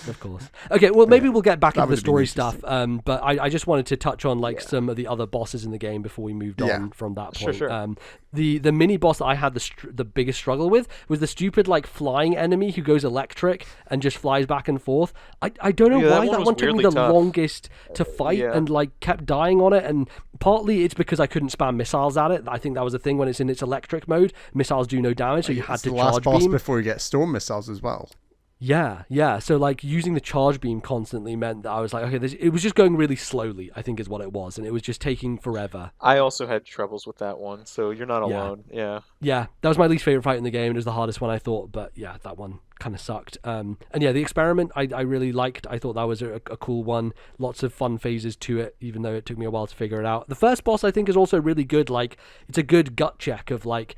Okay, well maybe we'll get back into the story stuff. But I just wanted to touch on like some of the other bosses in the game before we moved on from that point. Sure. The mini boss that I had the biggest struggle with was the stupid like flying enemy who goes electric and just flies back and forth. I don't know why that one took me the longest to fight and like kept dying on it, and partly it's because I couldn't spam missiles at it. I think that was a thing when it's in its electric mode. Missiles do no damage, so you had to charge beam. It's the last boss before you get storm missiles as well. Yeah. So like using the charge beam constantly meant that I was like, okay, it was just going really slowly, I think is what it was, and it was just taking forever. I also had troubles with that one, so you're not alone. Yeah, that was my least favorite fight in the game, and it was the hardest one I thought, but yeah, that one kind of sucked. And yeah, the experiment I really liked. I thought that was a cool one. Lots of fun phases to it, even though it took me a while to figure it out. The first boss I think is also really good. Like it's a good gut check of like,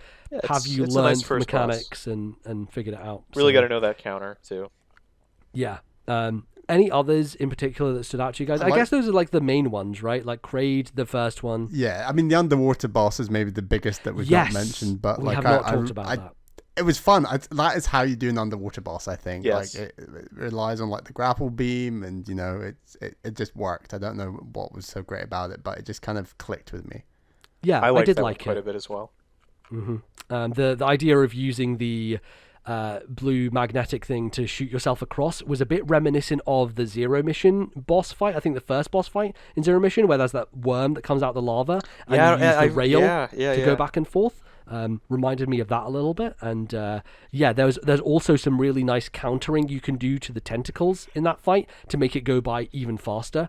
have you learned mechanics and figured it out? Really got to know that counter too. Yeah. Any others in particular that stood out to you guys? I guess those are like the main ones, right? Like Kraid, the first one. Yeah, I mean the underwater boss is maybe the biggest that we've not mentioned, but we have not talked about that. It was fun. That is how you do an underwater boss, I think. Yes. Like it relies on like the grapple beam, and it just worked. I don't know what was so great about it, but it just kind of clicked with me. Yeah, I did that like quite it a bit as well. The idea of using the blue magnetic thing to shoot yourself across was a bit reminiscent of the Zero Mission boss fight. I think the first boss fight in Zero Mission, where there's that worm that comes out the lava and you use the rail to go back and forth. Reminded me of that a little bit. And there's also some really nice countering you can do to the tentacles in that fight to make it go by even faster,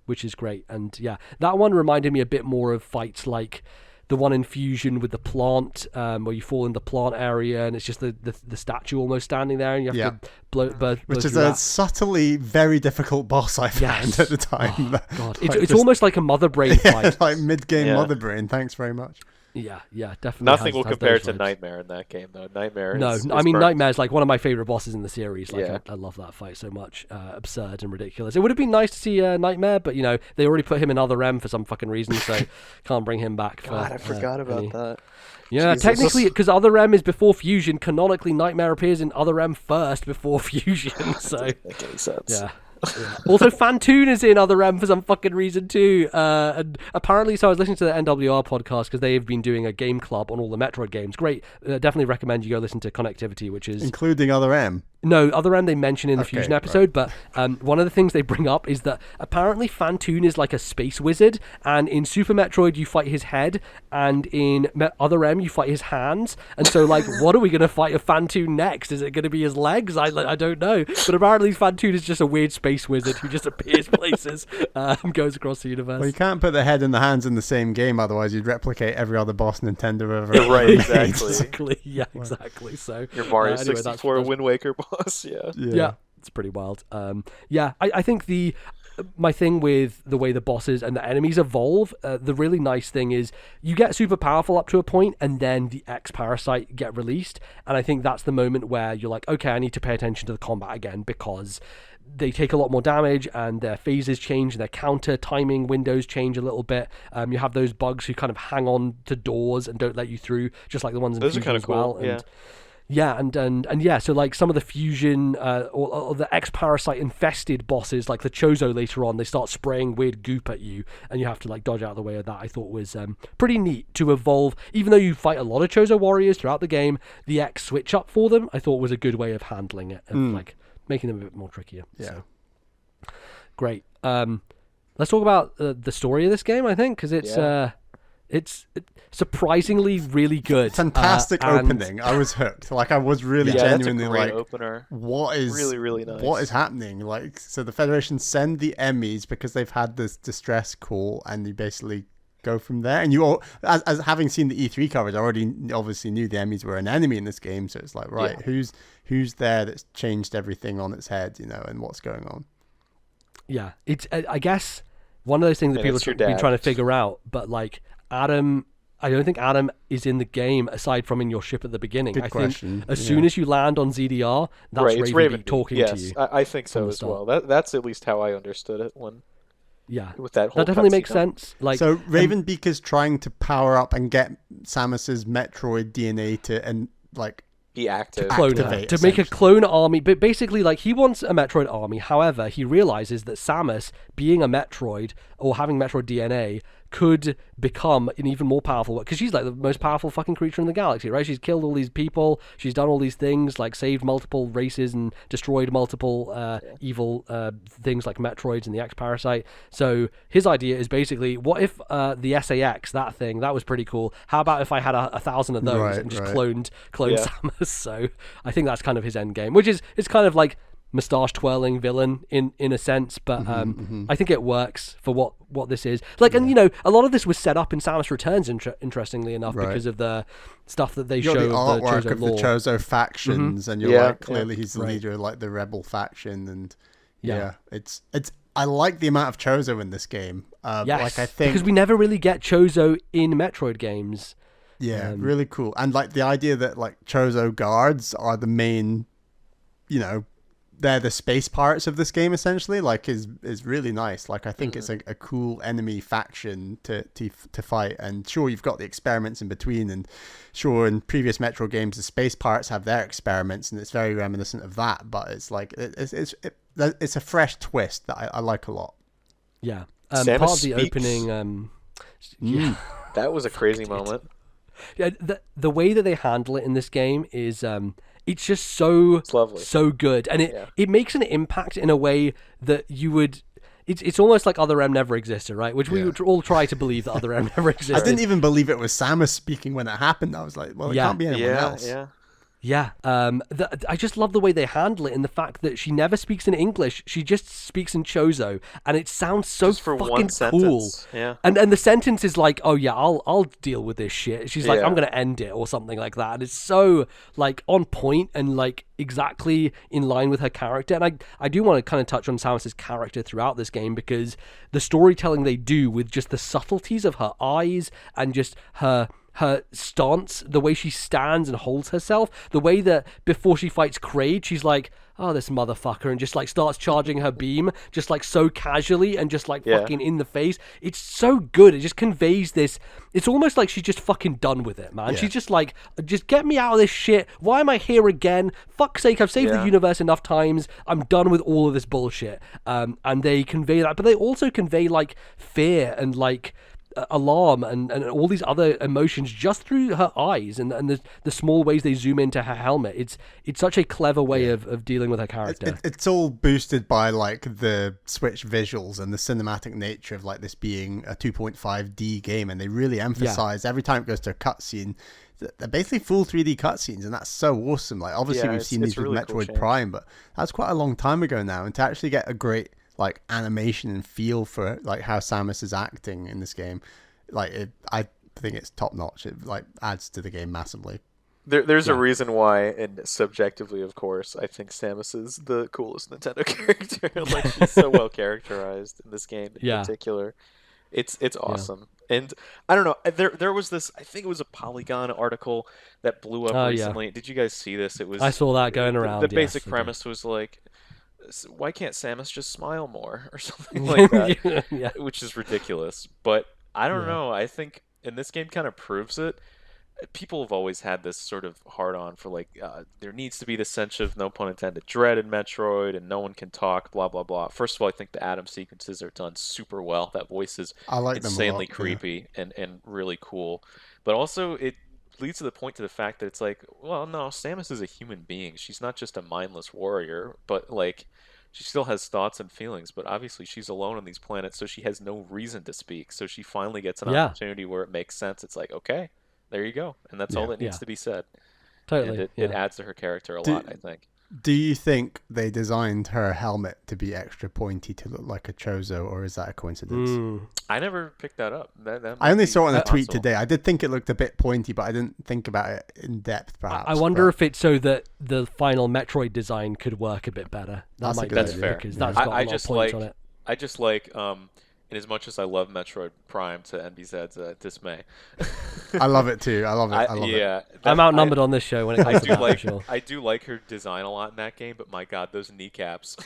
which is great. And yeah, that one reminded me a bit more of fights like the one in Fusion with the plant, where you fall in the plant area and it's just the statue almost standing there and you have to blow which is a subtly very difficult boss I found at the time. Oh, God. It's almost like a Mother Brain fight. Like mid-game Mother Brain. Thanks very much. Yeah, definitely. Nothing will compare to Nightmare in that game, though. Nightmare is Nightmare is like one of my favorite bosses in the series. Like, I love that fight so much. Absurd and ridiculous. It would have been nice to see Nightmare, but they already put him in Other M for some fucking reason, so can't bring him back. God, I forgot about that. Yeah, Jesus. Technically, because Other M is before Fusion, canonically Nightmare appears in Other M first before Fusion. So make any sense. Yeah. Also, Fantoon is in Other M for some fucking reason too. And apparently, so I was listening to the NWR podcast because they've been doing a game club on all the Metroid games. Great. Definitely recommend you go listen to Connectivity, which is... Including Other M? No, Other M they mention in the Fusion episode, but one of the things they bring up is that apparently Fantoon is like a space wizard, and in Super Metroid you fight his head, and in Other M you fight his hands, and so like, what are we going to fight a Fantoon next? Is it going to be his legs? I don't know, but apparently Fantoon is just a weird space wizard who just appears places, goes across the universe. Well, you can't put the head and the hands in the same game, otherwise you'd replicate every other boss Nintendo ever made. Right, exactly. Yeah, exactly. So your Mario anyway, 64 Wind Waker boss. Yeah, it's pretty wild. I think my thing with the way the bosses and the enemies evolve, the really nice thing is you get super powerful up to a point and then the X-Parasite get released, and I think that's the moment where you're like, okay, I need to pay attention to the combat again because they take a lot more damage and their phases change and their counter timing windows change a little bit. You have those bugs who kind of hang on to doors and don't let you through, just like the ones in Fusion are kind of as well. Cool. And so like some of the Fusion or the X-Parasite infested bosses, like the Chozo later on, they start spraying weird goop at you and you have to like dodge out of the way of that. I thought was pretty neat to evolve. Even though you fight a lot of Chozo warriors throughout the game, the X switch up for them I thought was a good way of handling it, and like making them a bit more trickier. Yeah. So. Great. Let's talk about the story of this game, I think, because it's surprisingly really good. Fantastic opening. I was hooked. Like, I was really genuinely that's a great like, opener. What is really, really nice? What is happening? Like, so the Federation send the Emmys because they've had this distress call, and you basically go from there. And you all, as having seen the E3 coverage, I already obviously knew the Emmys were an enemy in this game. So it's like, right, who's there that's changed everything on its head, and what's going on? Yeah, it's I guess one of those things that people have been trying to figure out, but like Adam, I don't think Adam is in the game aside from in your ship at the beginning. Good question. Think as soon as you land on ZDR, that's Raven talking to you. I think so as well. That's at least how I understood it when. Yeah, with that whole definitely makes sense. Like, so Ravenbeak is trying to power up and get Samus's Metroid DNA to be active, to make a clone army. But basically, like, he wants a Metroid army. However, he realizes that Samus, being a Metroid or having Metroid DNA, could become an even more powerful, because she's like the most powerful fucking creature in the galaxy, right? She's killed all these people, she's done all these things, like saved multiple races and destroyed multiple evil things like Metroids and the X-Parasite. So his idea is basically, what if the SAX, that thing, that was pretty cool, how about if I had 1,000 of those and just cloned Samus? So I think that's kind of his end game, which is, it's kind of like moustache twirling villain in a sense, but I think it works for what this is like. And a lot of this was set up in Samus Returns, interestingly enough, because of the stuff that they show the of artwork the Chozo of lore. the Chozo factions, and you're like, clearly he's the leader of like the rebel faction, and it's I like the amount of Chozo in this game. Like, I think because we never really get Chozo in Metroid games. Really cool. And like the idea that like Chozo guards are the main, they're the space pirates of this game, essentially, like is really nice. Like, I think it's a cool enemy faction to fight. And sure, you've got the experiments in between, and sure, in previous Metro games, the space pirates have their experiments, and it's very reminiscent of that. But it's like it's a fresh twist that I like a lot. Yeah, part of the opening. That was a crazy moment. Yeah, the way that they handle it in this game is it's just so lovely. So good, and it makes an impact in a way that you would. It's almost like Other M never existed, right? Which we would all try to believe that Other M never existed. I didn't even believe it was Samus speaking when it happened. I was like, well, it can't be anyone else. Yeah, I just love the way they handle it, and the fact that she never speaks in English; she just speaks in Chozo, and it sounds so fucking cool. Yeah, and the sentence is like, "Oh yeah, I'll deal with this shit." She's like, "I'm gonna end it" or something like that, and it's so like on point and like exactly in line with her character. And I do want to kind of touch on Samus's character throughout this game, because the storytelling they do with just the subtleties of her eyes and just her stance, the way she stands and holds herself, the way that before she fights Kraid, she's like, oh, this motherfucker, and just like starts charging her beam just like so casually and just like fucking in the face. It's so good. It just conveys this. It's almost like she's just fucking done with it, man. She's just like, just get me out of this shit. Why am I here again? Fuck's sake, I've saved the universe enough times. I'm done with all of this bullshit. And they convey that, but they also convey like fear and like alarm and all these other emotions just through her eyes and the small ways they zoom into her helmet. It's such a clever way of dealing with her character. It's all boosted by like the Switch visuals and the cinematic nature of like this being a 2.5D game, and they really emphasize every time it goes to a cutscene, they're basically full 3D cutscenes, and that's so awesome. Like obviously we've seen these with really Metroid Prime, but that's quite a long time ago now, and to actually get a great like animation and feel for like how Samus is acting in this game, like I think it's top notch. It like adds to the game massively. There's a reason why, and subjectively, of course, I think Samus is the coolest Nintendo character. Like she's so well characterized in this game in particular. It's awesome. And I don't know, there was this, I think it was a Polygon article that blew up recently. Yeah. Did you guys see this? It was, I saw that going around. The basic premise was like, why can't Samus just smile more or something like that? Which is ridiculous. But I don't know. I think, and this game kind of proves it. People have always had this sort of hard-on for like, there needs to be this sense of, no pun intended, dread in Metroid, and no one can talk, blah, blah, blah. First of all, I think the Atom sequences are done super well. That voice is insanely creepy and really cool. But also, it leads to the fact that it's like, well, no, Samus is a human being. She's not just a mindless warrior, but like, she still has thoughts and feelings, but obviously she's alone on these planets, so she has no reason to speak. So she finally gets an opportunity where it makes sense. It's like, okay, there you go. And that's all that needs to be said. Totally. And it adds to her character a lot, I think. Do you think they designed her helmet to be extra pointy to look like a Chozo, or is that a coincidence? I never picked that up. I only saw it in a tweet today. I did think it looked a bit pointy, but I didn't think about it in depth, perhaps. I wonder if it's so that the final Metroid design could work a bit better. That's fair. Because that's got a lot of points on it. I just like... in as much as I love Metroid Prime to NBZ's dismay. I love it too. I love it. I'm outnumbered on this show when it comes to that, for sure. I do like her design a lot in that game, but my God, those kneecaps.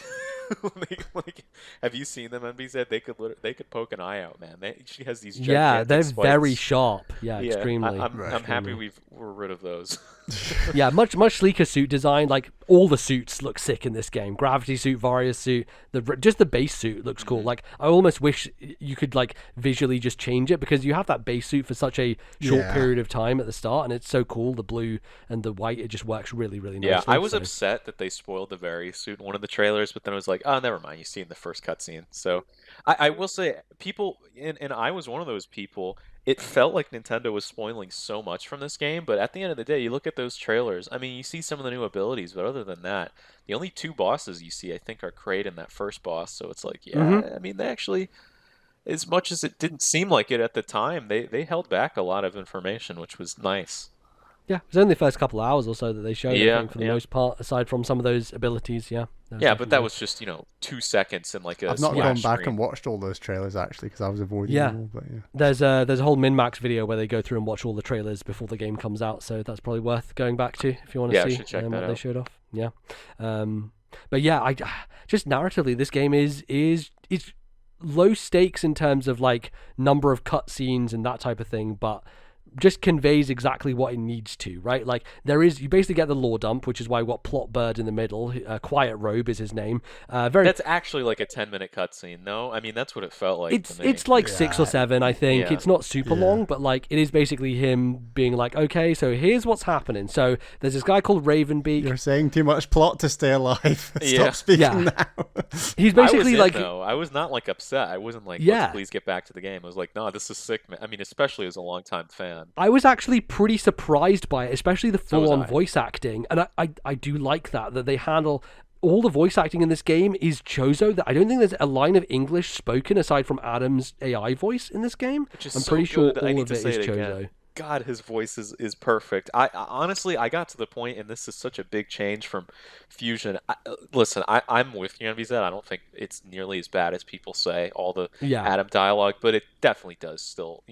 Have you seen them, NBZ? They could poke an eye out, man. She has these gigantic they're spikes. very sharp. Extremely. I'm happy we're rid of those. Much sleeker suit design. Like all the suits look sick in this game. Gravity suit, Various suit, just the base suit looks cool. Like I almost wish you could like visually just change it, because you have that base suit for such a short period of time at the start, and it's so cool. The blue and the white, it just works really, really nicely. Yeah, I was upset that they spoiled the Various suit in one of the trailers, but then I was like, oh, never mind. You see in the first cutscene. So I will say, people, and I was one of those people. It felt like Nintendo was spoiling so much from this game, but at the end of the day, you look at those trailers, I mean, you see some of the new abilities, but other than that, the only two bosses you see, I think, are Kraid and that first boss, so it's like, I mean, they actually, as much as it didn't seem like it at the time, they held back a lot of information, which was nice. Yeah, it was only the first couple of hours or so that they showed, I think, for the most part, aside from some of those abilities, but that was just, 2 seconds and like a I've not gone back screen. And watched all those trailers, actually, because I was avoiding them all, but There's a whole Min-Max video where they go through and watch all the trailers before the game comes out, so that's probably worth going back to if you want to see what they showed off. But I just narratively, this game is low stakes in terms of like number of cutscenes and that type of thing, but just conveys exactly what it needs to, right? Like you basically get the lore dump, which is why we've got Plot Bird in the middle. Quiet Robe is his name. That's actually like a 10-minute cutscene, no? I mean, that's what it felt like to me. It's like 6 or 7, I think. Yeah. It's not super long, but like it is basically him being like, okay, so here's what's happening. So there's this guy called Ravenbeak. You're saying too much plot to stay alive. Stop speaking now. He's basically I was not like upset. I wasn't like, let's please get back to the game. I was like, no, this is sick, man. I mean, especially as a longtime fan. I was actually pretty surprised by it, especially the full-on voice acting, and I do like that they handle all the voice acting in this game is Chozo. That I don't think there's a line of English spoken aside from Adam's AI voice in this game. I'm pretty sure all of it is Chozo. God, his voice is perfect. I honestly, I got to the point, and this is such a big change from Fusion. Listen, I'm with you on VZ. I don't think it's nearly as bad as people say, all the Adam dialogue, but it definitely does still,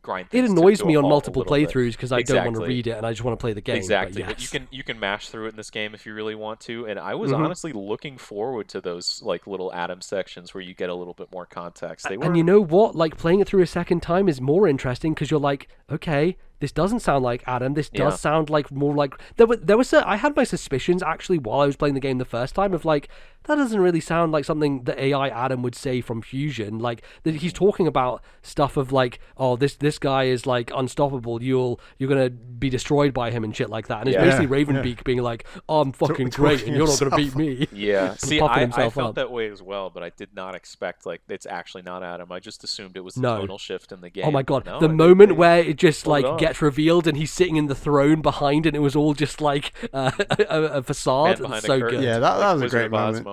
grind things. It annoys me on multiple playthroughs because I don't want to read it and I just want to play the game. Exactly, but you can mash through it in this game if you really want to. And I was honestly looking forward to those like little Adam sections where you get a little bit more context. And you know what? Like playing it through a second time is more interesting because you're like, okay, this doesn't sound like Adam. This does sound like more like I had my suspicions actually while I was playing the game the first time of like, that doesn't really sound like something the AI Adam would say from Fusion. Like he's talking about stuff of like, oh, this guy is like unstoppable. You're gonna be destroyed by him and shit like that. And it's basically Ravenbeak being like, oh, I'm fucking great and you're not gonna beat me. Yeah. See, I felt that way as well, but I did not expect like it's actually not Adam. I just assumed it was the tonal shift in the game. Oh my god, the moment where it just like gets revealed and he's sitting in the throne behind and it was all just like a facade. It's so good. Yeah, that was a great moment.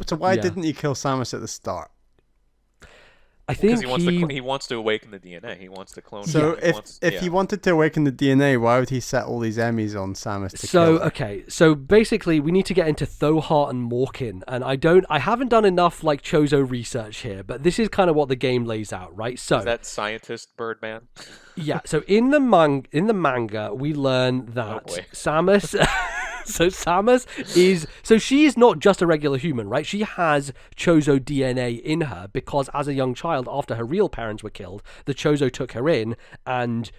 So why didn't he kill Samus at the start? I think he wants to awaken the DNA. He wants to clone. So if he wanted to awaken the DNA, why would he set all these Emmys on Samus to kill her? Okay, so basically we need to get into Thohar and Morkin, and I haven't done enough like Chozo research here, but this is kind of what the game lays out, right? So is that scientist Birdman? Yeah. So in the manga, we learn that Samus. So Samus she is not just a regular human, right? She has Chozo DNA in her because as a young child, after her real parents were killed, the Chozo took her in and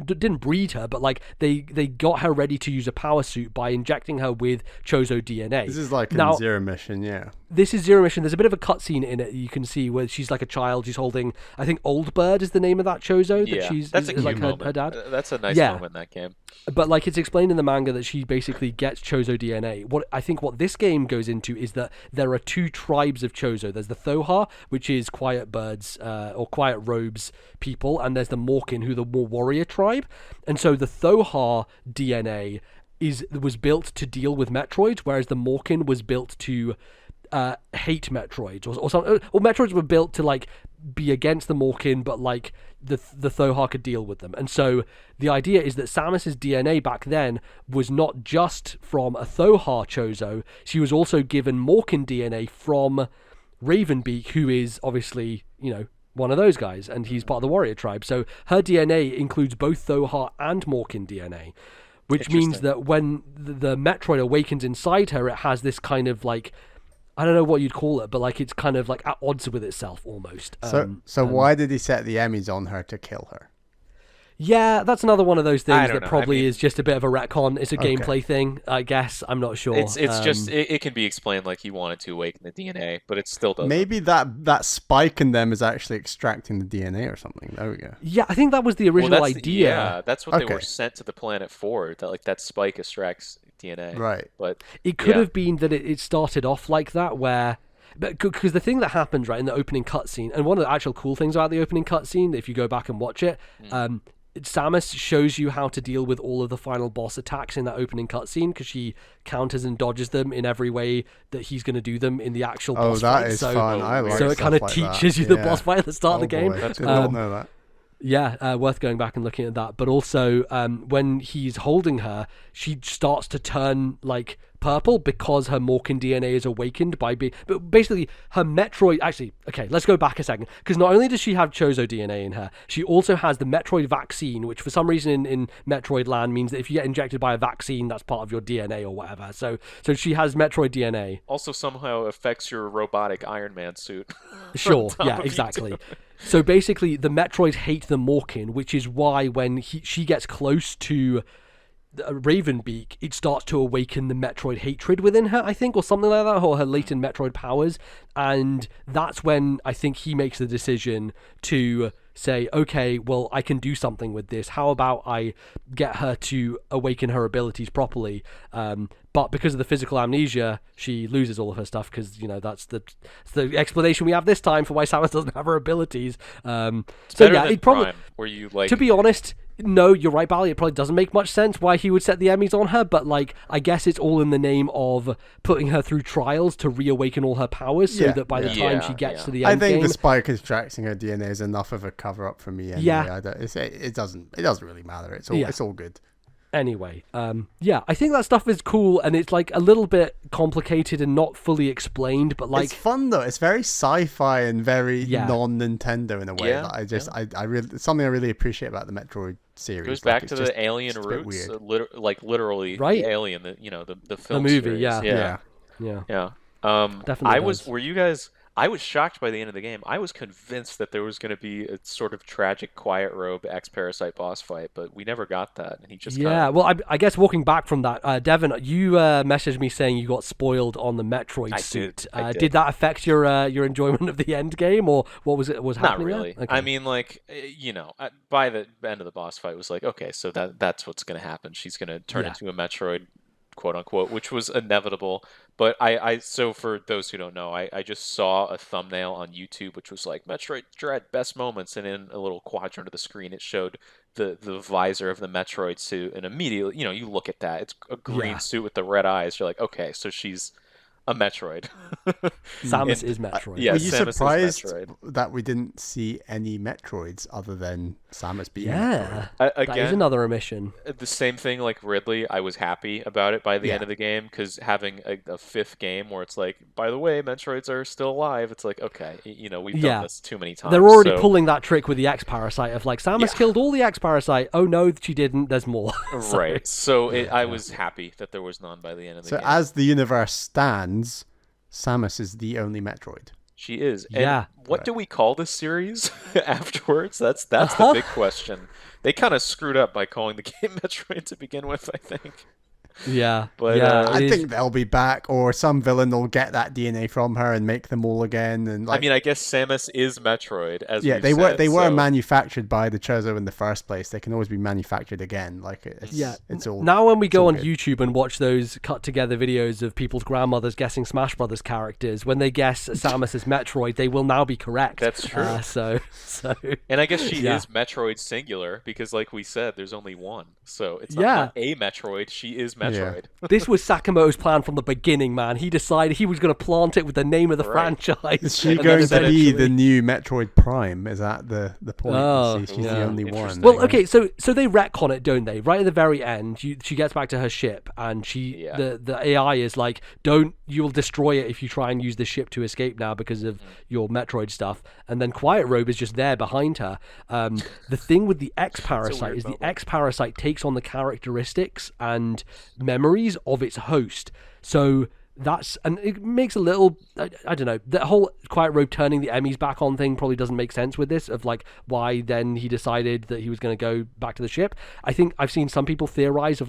didn't breed her, but like they got her ready to use a power suit by injecting her with Chozo DNA. This is like in Zero Mission, This is Zero Mission. There's a bit of a cutscene in it you can see where she's like a child. She's holding, I think, Old Bird is the name of that Chozo. That's a cute like moment. Her dad. That's a nice moment in that game. But like it's explained in the manga that she basically gets Chozo DNA. What this game goes into is that there are two tribes of Chozo. There's the Thohar, which is Quiet Birds or Quiet Robes people, and there's the Morkin, who are the more warrior tribe. And so the Thohar DNA was built to deal with Metroid, whereas the Morkin was built to hate Metroids or something. Or Metroids were built to like be against the Morkin, but like the Thohar could deal with them. And so the idea is that Samus's DNA back then was not just from a Thohar Chozo. She was also given Morkin DNA from Ravenbeak, who is obviously, one of those guys, and he's part of the warrior tribe. So her DNA includes both Thohar and Morkin DNA, which means that when the Metroid awakens inside her, it has this kind of like, I don't know what you'd call it, but like it's kind of like at odds with itself almost. So why did he set the Emmys on her to kill her? Yeah, that's another one of those things that probably is just a bit of a retcon. It's a gameplay thing, I guess. I'm not sure. It's just it can be explained like he wanted to awaken the DNA, but it still doesn't. Maybe that spike in them is actually extracting the DNA or something. There we go. Yeah, I think that was the original idea. Yeah, that's what they were sent to the planet for. That spike extracts DNA. Right. But it could have been that it started off like that, where. Because the thing that happens right in the opening cutscene, and one of the actual cool things about the opening cutscene, if you go back and watch it, Samus shows you how to deal with all of the final boss attacks in that opening cutscene because she counters and dodges them in every way that he's going to do them in the actual boss fight. Oh, that is fun. I like so it kind of like teaches you the boss fight at the start of the game. Boy. I didn't know that. Yeah, worth going back and looking at that. But also, when he's holding her, she starts to turn like purple because her Morkin DNA is awakened by being. But basically, her Metroid. Actually, okay, let's go back a second because not only does she have Chozo DNA in her, she also has the Metroid vaccine, which for some reason in Metroid Land means that if you get injected by a vaccine, that's part of your DNA or whatever. So she has Metroid DNA. Also, somehow affects your robotic Iron Man suit. Sure. Yeah. Exactly. So basically, the Metroids hate the Morkin, which is why when she gets close to Ravenbeak, it starts to awaken the Metroid hatred within her, I think, or something like that, or her latent Metroid powers. And that's when I think he makes the decision to say, okay, well, I can do something with this. How about I get her to awaken her abilities properly? But because of the physical amnesia, she loses all of her stuff because, that's the explanation we have this time for why Samus doesn't have her abilities. So yeah, it probably, Prime, where you like, to be honest, no, you're right, Bally. It probably doesn't make much sense why he would set the Emmys on her, but I guess it's all in the name of putting her through trials to reawaken all her powers, so that by the time she gets to the end game, I think the spike extracting her DNA is enough of a cover up for me. Anyway. It doesn't really matter. It's all good. Anyway, I think that stuff is cool, and it's a little bit complicated and not fully explained, but it's fun though. It's very sci-fi and very non-Nintendo in a way. Yeah, I really, it's something I really appreciate about the Metroid series. It goes back to the alien roots, literally right? The alien, the film, the movie, series. yeah. Definitely. I was shocked by the end of the game. I was convinced that there was going to be a sort of tragic Quiet Robe X-Parasite boss fight, but we never got that. And he just well, I guess walking back from that, Devon, you messaged me saying you got spoiled on the Metroid suit. I did. Did that affect your enjoyment of the end game, or what was happening? Not really. Okay. I mean, by the end of the boss fight, it was like, okay, so that's what's going to happen. She's going to turn into a Metroid, quote unquote, which was inevitable. But so for those who don't know, I just saw a thumbnail on YouTube which was like Metroid Dread best moments, and in a little quadrant of the screen it showed the visor of the Metroid suit, and immediately you look at that, it's a green suit with the red eyes. You're like, okay, so she's a Metroid. Samus is Metroid. Were you surprised that we didn't see any Metroids other than Samus being Metroid? Again, that is another omission. The same thing like Ridley, I was happy about it by the end of the game, because having a fifth game where it's like, by the way, Metroids are still alive, it's like, okay, we've done this too many times. They're already pulling that trick with the X-Parasite of Samus killed all the X-Parasite. Oh no, she didn't. There's more. Right. So I was happy that there was none by the end of the game. So as the universe stands, Samus is the only Metroid. She is. And what do we call this series afterwards? That's the big question. They kind of screwed up by calling the game Metroid to begin with, I think. Yeah. But I think they'll be back, or some villain will get that DNA from her and make them all again. And I mean, I guess Samus is Metroid, as they were manufactured by the Chozo in the first place. They can always be manufactured again. It's all. Now when we go on YouTube and watch those cut together videos of people's grandmothers guessing Smash Brothers characters, when they guess Samus is Metroid, they will now be correct. That's true. So. And I guess she is Metroid singular, because like we said, there's only one. So it's not a Metroid. She is Metroid. Yeah. This was Sakamoto's plan from the beginning, man. He decided he was going to plant it with the name of the franchise. Is she going to be the new Metroid Prime? Is that the point? Oh, she's the only one. Well, okay, so they retcon it, don't they? Right at the very end, she gets back to her ship, and the AI is like, you'll destroy it if you try and use the ship to escape now because of your Metroid stuff. And then Quiet Robe is just there behind her. The thing with the X-Parasite is the X-Parasite takes on the characteristics and memories of its host. So and it makes a little, I don't know, the whole Quiet Robe turning the Emmys back on thing probably doesn't make sense with this, of why then he decided that he was going to go back to the ship. I think I've seen some people theorize of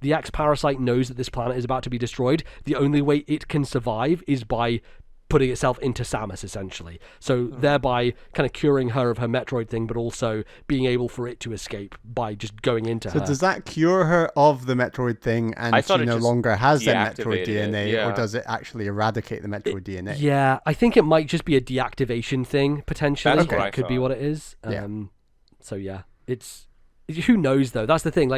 the X-Parasite knows that this planet is about to be destroyed. The only way it can survive is by putting itself into Samus, essentially. So thereby kind of curing her of her Metroid thing, but also being able for it to escape by just going into her. So does that cure her of the Metroid thing, and she no longer has that Metroid DNA, or does it actually eradicate the Metroid DNA? Yeah, I think it might just be a deactivation thing, potentially. That could be what it is. So yeah, it's... Who knows, though? That's the thing.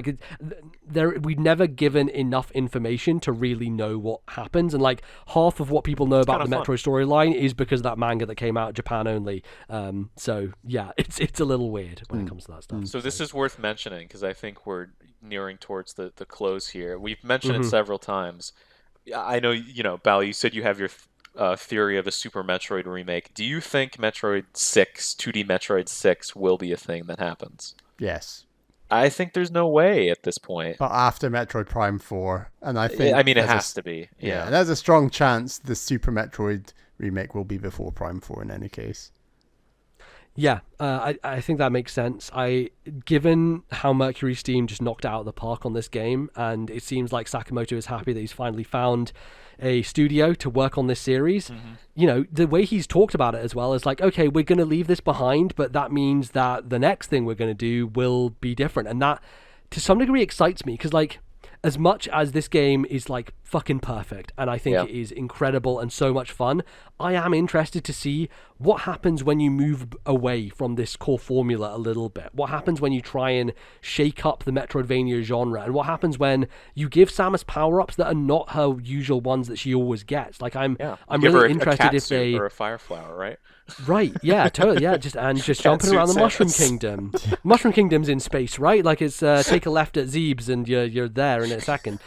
We've never given enough information to really know what happens, and half of what people know about the Metroid storyline is because of that manga that came out Japan only. So yeah, it's a little weird when it comes to that stuff. So this is worth mentioning, because I think we're nearing towards the close here. We've mentioned it several times. I know, Bal, you said you have your theory of a Super Metroid remake. Do you think Metroid 6, 2D Metroid 6, will be a thing that happens? Yes. I think there's no way at this point. But after Metroid Prime 4, and I think... it has to be. Yeah. And there's a strong chance the Super Metroid remake will be before Prime 4 in any case. Yeah, I think that makes sense. Given how Mercury Steam just knocked out of the park on this game, and it seems like Sakamoto is happy that he's finally found a studio to work on this series. You know, the way he's talked about it as well is like, okay, we're going to leave this behind, but that means that the next thing we're going to do will be different. And that, to some degree, excites me, because, like, as much as this game is like fucking perfect, and I think it is incredible and so much fun, I am interested to see what happens when you move away from this core formula a little bit. What happens when you try and shake up the Metroidvania genre, and what happens when you give Samus power-ups that are not her usual ones that she always gets. Like, I'm really interested if they or a fire flower, right? Right, yeah, totally, yeah, just jumping around the Mushroom Kingdom. Mushroom Kingdom's in space, right? Like, it's take a left at Zeebs and you're there in a second.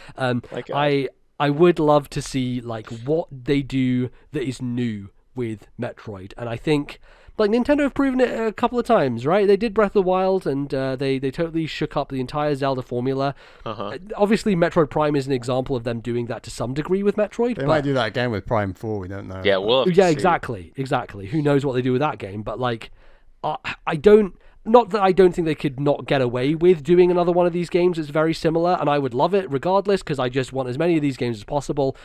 I would love to see like what they do that is new with Metroid, and I think like Nintendo have proven it a couple of times, right? They did Breath of the Wild, and they totally shook up the entire Zelda formula. Obviously, Metroid Prime is an example of them doing that to some degree with Metroid. They might do that again with Prime 4. We don't know. Yeah, we'll have to see. Exactly. Who knows what they do with that game? But like, I don't. Not that I don't think they could not get away with doing another one of these games that's very similar, and I would love it regardless, because I just want as many of these games as possible.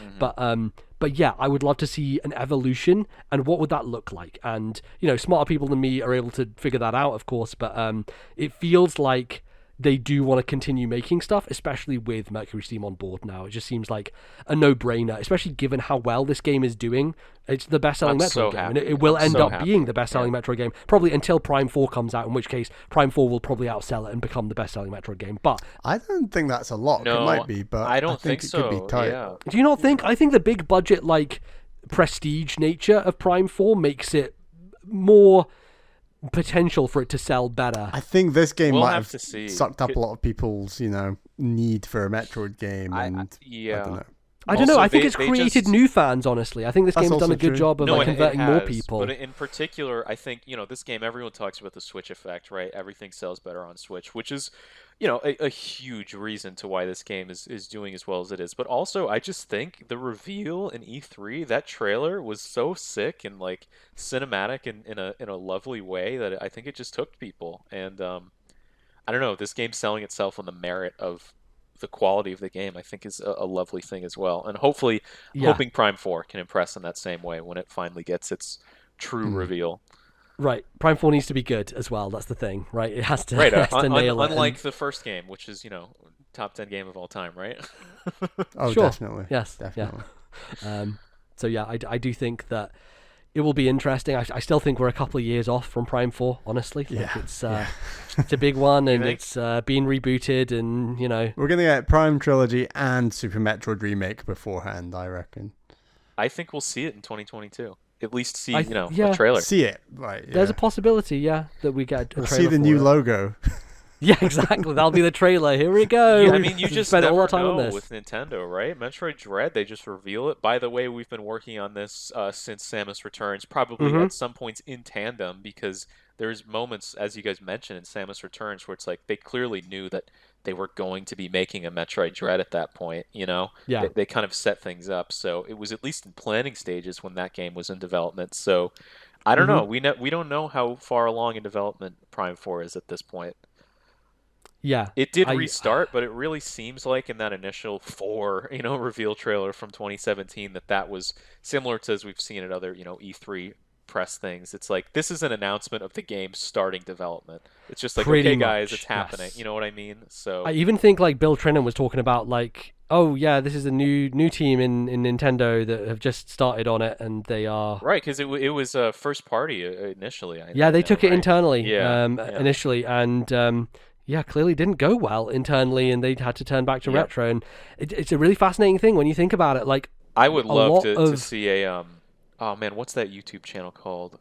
But yeah, I would love to see an evolution, and what would that look like? And, you know, smarter people than me are able to figure that out, of course, but it feels like they do want to continue making stuff, especially with Mercury Steam on board now. It just seems like a no-brainer, especially given how well this game is doing. It's the best-selling Metroid game, and it will end up being the best-selling Metroid game, probably until Prime 4 comes out, in which case Prime 4 will probably outsell it and become the best-selling Metroid game. But I don't think that's a lot. No, it might be, but I don't think think it so. could be tight. Yeah. do you not think? I think the big budget, like, prestige nature of Prime 4 makes it more potential for it to sell better. I think this game We'll might have have to see. sucked up a lot of people's, need for a Metroid game, and I don't know. I don't know. I think they- it's they created just- new fans, honestly. I think this That's game's done a also good true. job of No, like, it converting has, more people. But in particular, I think, this game, everyone talks about the Switch effect, right? Everything sells better on Switch, which is, a huge reason to why this game is doing as well as it is. But also, I just think the reveal in E3, that trailer was so sick and like cinematic in a lovely way that I think it just hooked people. And I don't know, this game selling itself on the merit of the quality of the game, I think, is a lovely thing as well. And hopefully, hoping Prime 4 can impress in that same way when it finally gets its true reveal. Right. Prime 4 needs to be good as well. That's the thing, right? It has to, Right, it has to nail it. unlike the first game, which is, top 10 game of all time, right? Oh, Sure. definitely. Yes. Definitely. Yeah. So yeah, I do think that it will be interesting. I still think we're a couple of years off from Prime 4, honestly. Like, it's a big one, and it's been rebooted, and, We're going to get Prime Trilogy and Super Metroid Remake beforehand, I reckon. I think we'll see it in 2022. At least see, yeah. a trailer. See it, right. Yeah. There's a possibility, that we get a trailer. We'll see the for new it. logo. Yeah, exactly. That'll be the trailer. Here we go. Yeah, I mean, you just spent never all our time know on this. with Nintendo, right? Metroid Dread, they just reveal it. By the way, we've been working on this since Samus Returns, probably at some points in tandem, because there's moments, as you guys mentioned, in Samus Returns, where it's like they clearly knew that they were going to be making a Metroid Dread at that point, Yeah. They kind of set things up. So it was at least in planning stages when that game was in development. So I don't know. We don't know how far along in development Prime 4 is at this point. Yeah. It did restart, but it really seems like in that initial 4, reveal trailer from 2017 that was similar to as we've seen at other, E3 press things. It's like, this is an announcement of the game starting development. It's just like, Pretty okay, guys, much, it's happening. yes. You know what I mean? So I even think like Bill Trinan was talking about like, oh yeah, this is a new team in Nintendo that have just started on it, and they are right, because it was a first party initially. They took it internally Yeah. initially, and clearly didn't go well internally, and they had to turn back to retro. And it's a really fascinating thing when you think about it. Like, I would love to see a oh man, what's that YouTube channel called?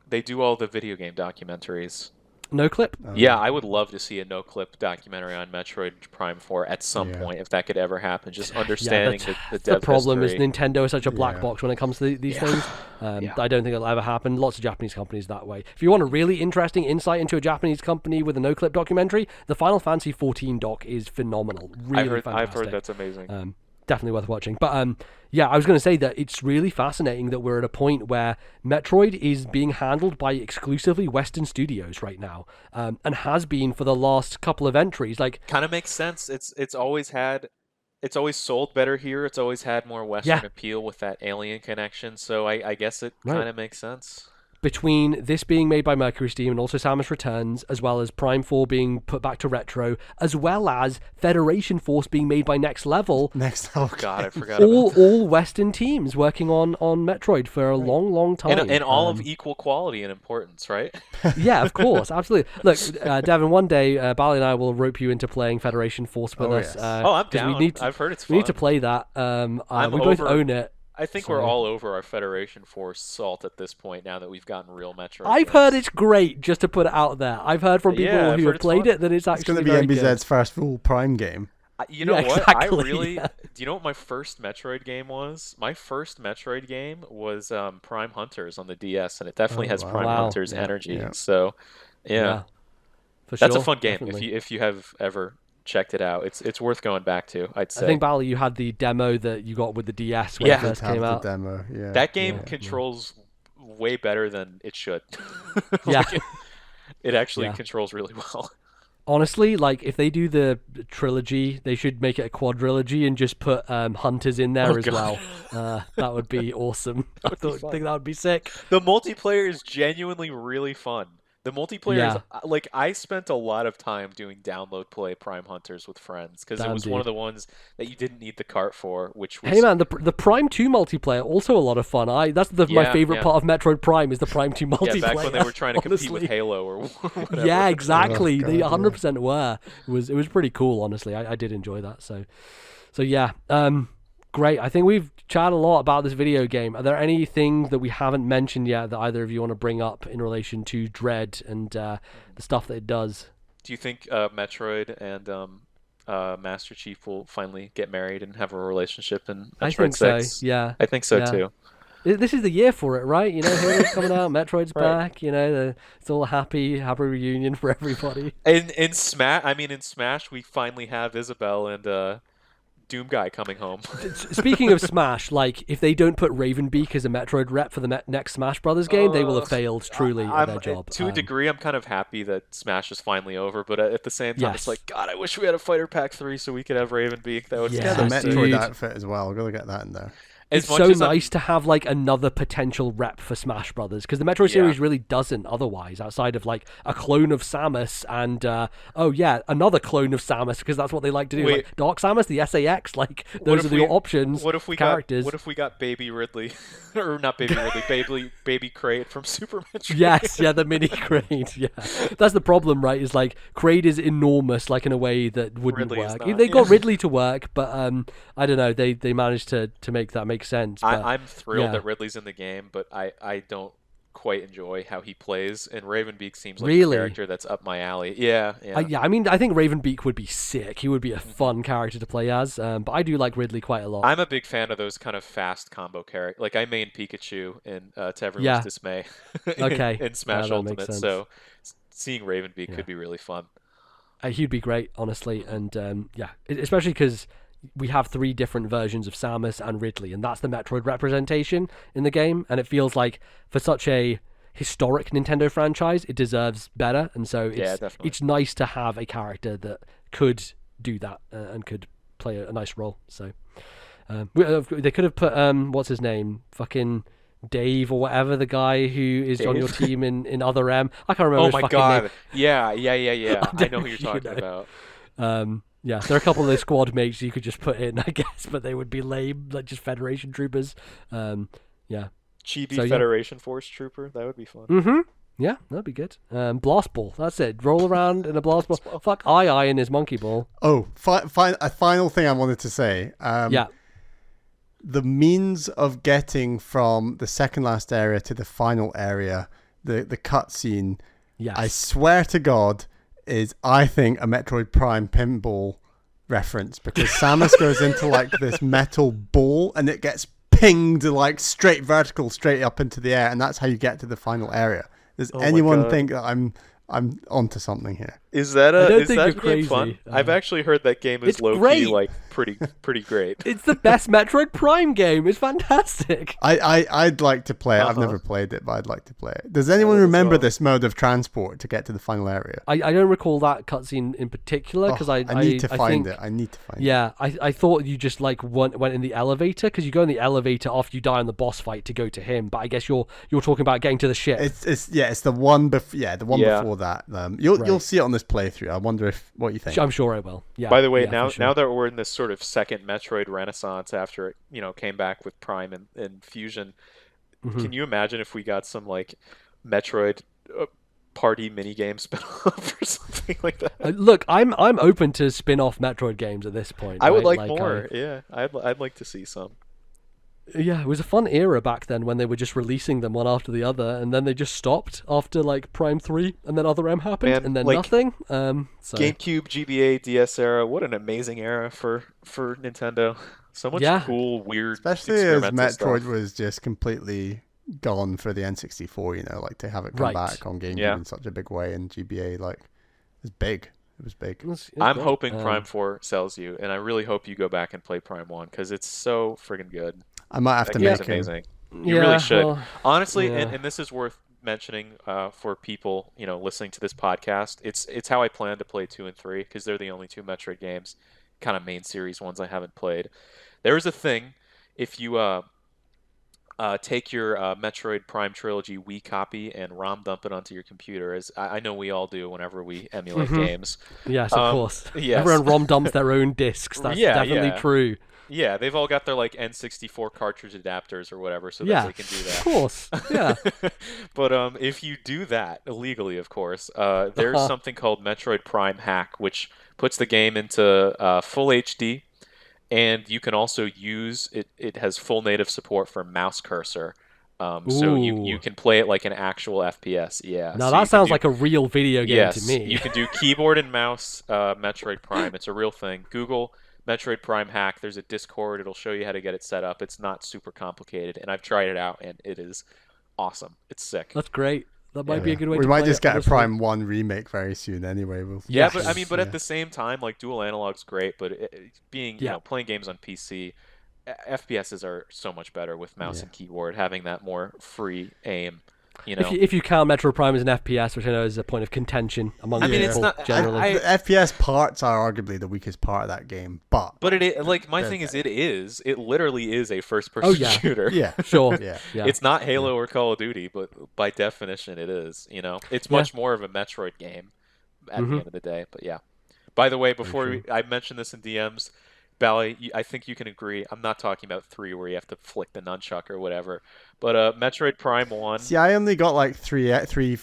They do all the video game documentaries. No Clip. Yeah, I would love to see a no clip documentary on Metroid Prime 4 at some point, if that could ever happen. Just understanding the dev problem history. is Nintendo is such a black box when it comes to these things. I don't think it'll ever happen. Lots of Japanese companies that way. If you want a really interesting insight into a Japanese company with a no clip documentary, the Final Fantasy 14 doc is phenomenal. Really fantastic. I've heard that's amazing. definitely worth watching. But yeah, I was going to say that it's really fascinating that we're at a point where Metroid is being handled by exclusively Western studios right now, and has been for the last couple of entries. Like, kind of makes sense. It's always sold better here. It's always had more Western appeal with that Alien connection. So I guess it kind of makes sense. Between this being made by Mercury Steam and also Samus Returns, as well as Prime 4 being put back to Retro, as well as Federation Force being made by Next Level. God, I forgot about that. All Western teams working on Metroid for a long time. And all of equal quality and importance, right? Yeah, of course, absolutely. Look, Devon, one day, Bally and I will rope you into playing Federation Force with us. Yes. I'm down. I've heard it's fun. We need to play that. We both own it. I think we're all over our Federation Force salt at this point now that we've gotten real Metroid. I've heard it's great, just to put it out there. I've heard from people who have played it that it's actually going to be MBZ's first full Prime game. You know what? Exactly. Do you know what my first Metroid game was? My first Metroid game was Prime Hunters on the DS, and it definitely has Prime Hunters energy. Yeah. So, yeah. For That's sure, a fun game definitely. if you have ever checked it out. It's worth going back to, I'd say. I think, Bally, you had the demo that you got with the DS when it first came out. The demo, yeah. That game controls way better than it should. Yeah. It actually controls really well. Honestly, like, if they do the trilogy, they should make it a quadrilogy and just put Hunters in there as well. That would be awesome. I think that would be sick. The multiplayer is genuinely really fun. The multiplayer is, like, I spent a lot of time doing download play Prime Hunters with friends because it was one of the ones that you didn't need the cart for, which was... Hey man, the Prime 2 multiplayer, also a lot of fun. That's my favorite part of Metroid Prime is the Prime 2 multiplayer. Yeah, back when they were trying to compete with Halo or whatever. Yeah, exactly. They 100% were. It was pretty cool, honestly. I did enjoy that. So yeah. Great. I think we've chatted a lot about this video game. Are there anything that we haven't mentioned yet that either of you want to bring up in relation to Dread and the stuff that it does? Do you think Metroid and Master Chief will finally get married and have a relationship in Metroid 6? I think so, yeah. I think so, too. This is the year for it, right? You know, Halo's coming out, Metroid's back, you know, it's all a happy reunion for everybody. In Smash, we finally have Isabelle and... Doom guy coming home. Speaking of Smash, like, if they don't put Ravenbeak as a Metroid rep for the next Smash Brothers game, they will have failed truly at their job. To a degree, I'm kind of happy that Smash is finally over, but at the same time, it's like, God, I wish we had a Fighter Pack 3 so we could have Ravenbeak. That would be the Metroid outfit as well. We've got to get that in there. It's so nice to have like another potential rep for Smash Brothers because the Metroid series really doesn't otherwise, outside of like a clone of Samus and another clone of Samus because that's what they like to do. Like Dark Samus, the SAX, like those are the options. What if we got Baby Ridley, or not Baby Ridley, Baby Kraid from Super Metroid? Yes, the mini Kraid. Yeah, that's the problem, right? Is like Kraid is enormous, like in a way that wouldn't work. They got Ridley to work, but I don't know. They managed to make that make sense. But, I'm thrilled that Ridley's in the game, but I don't quite enjoy how he plays, and Ravenbeak seems like a character that's up my alley. Yeah. I mean, I think Ravenbeak would be sick. He would be a fun character to play as, but I do like Ridley quite a lot. I'm a big fan of those kind of fast combo characters. Like, I main Pikachu in To Everyone's Dismay in Smash Ultimate, so seeing Ravenbeak could be really fun. He'd be great, honestly, and especially because we have 3 different versions of Samus and Ridley, and that's the Metroid representation in the game, and it feels like for such a historic Nintendo franchise, it deserves better, and so it's nice to have a character that could do that and could play a nice role. So they could have put what's his name, fucking Dave or whatever, the guy who is on your team in Other M. I can't remember his fucking name. Yeah. I know who you're talking about. Yeah, there are a couple of those squad mates you could just put in, I guess, but they would be lame, like just Federation troopers. Chibi Federation Force trooper, that would be fun. Mm-hmm. Yeah, that'd be good. Blast ball, that's it. Roll around in a blast ball. Fuck Eye in his monkey ball. Oh, a final thing I wanted to say. The means of getting from the second last area to the final area, the cutscene, I swear to God, is, I think, a Metroid Prime pinball reference, because Samus goes into like this metal ball and it gets pinged like straight vertical, straight up into the air, and that's how you get to the final area. Does anyone think that I'm onto something here? Is that game crazy. fun? I've actually heard that game is low key, like pretty great. It's the best Metroid Prime game. It's fantastic. I'd like to play it. I've never played it, but I'd like to play it. Does anyone remember this mode of transport to get to the final area? I don't recall that cutscene in particular because I need to find it. I need to find it. Yeah, I thought you just like went in the elevator because you go in the elevator after you die in the boss fight to go to him. But I guess you're talking about getting to the ship. It's the one before that. You'll see it on this playthrough. I wonder what you think. I'm sure I will. Yeah. By the way, now that we're in this sort of second Metroid renaissance after it came back with Prime and Fusion, can you imagine if we got some like Metroid party minigame spin-off or something like that? Look, I'm open to spin-off Metroid games at this point. I would like more. Yeah, I'd like to see some. Yeah, it was a fun era back then when they were just releasing them one after the other, and then they just stopped after like Prime 3, and then Other M happened, and then nothing. So. GameCube, GBA, DS era, what an amazing era for Nintendo. So much cool, weird, especially as Metroid was just completely gone for the N64. Like to have it come back on GameCube in such a big way, and GBA like was big. It was big. I'm hoping Prime 4 sells you, and I really hope you go back and play Prime 1 because it's so friggin' good. I might have to make it. Amazing. You really should. Honestly, and this is worth mentioning for people listening to this podcast. It's how I plan to play 2 and 3 because they're the only two Metroid games, kind of main series ones I haven't played. There is a thing if you take your Metroid Prime Trilogy Wii copy and ROM dump it onto your computer, as I know we all do whenever we emulate games. Yes, of course. Yes. Everyone ROM dumps their own discs. That's definitely true. Yeah, they've all got their like N64 cartridge adapters or whatever, so that they can do that. Of course, yeah. But if you do that illegally, of course, there's something called Metroid Prime Hack, which puts the game into full HD, and you can also use it. It has full native support for mouse cursor, so you can play it like an actual FPS. Yeah. Now that sounds like a real video game to me. You can do keyboard and mouse Metroid Prime. It's a real thing. Google Metroid Prime Hack. There's a Discord. It'll show you how to get it set up. It's not super complicated, and I've tried it out, and it is awesome. It's sick. That's great. That might be a good way to play it. We might just get a Prime 1 remake very soon anyway. But at the same time, like dual analog's great, but playing games on PC, FPSs are so much better with mouse and keyboard, having that more free aim. If you count Metroid Prime as an FPS, which I know is a point of contention among people generally. The FPS parts are arguably the weakest part of that game, but it literally is a first-person shooter. Yeah, sure. Yeah. It's not Halo or Call of Duty, but by definition, it is. It's much more of a Metroid game at the end of the day. But yeah. By the way, before I mentioned this in DMs. Bally, I think you can agree. I'm not talking about 3 where you have to flick the nunchuck or whatever, but Metroid Prime 1. See, I only got like 3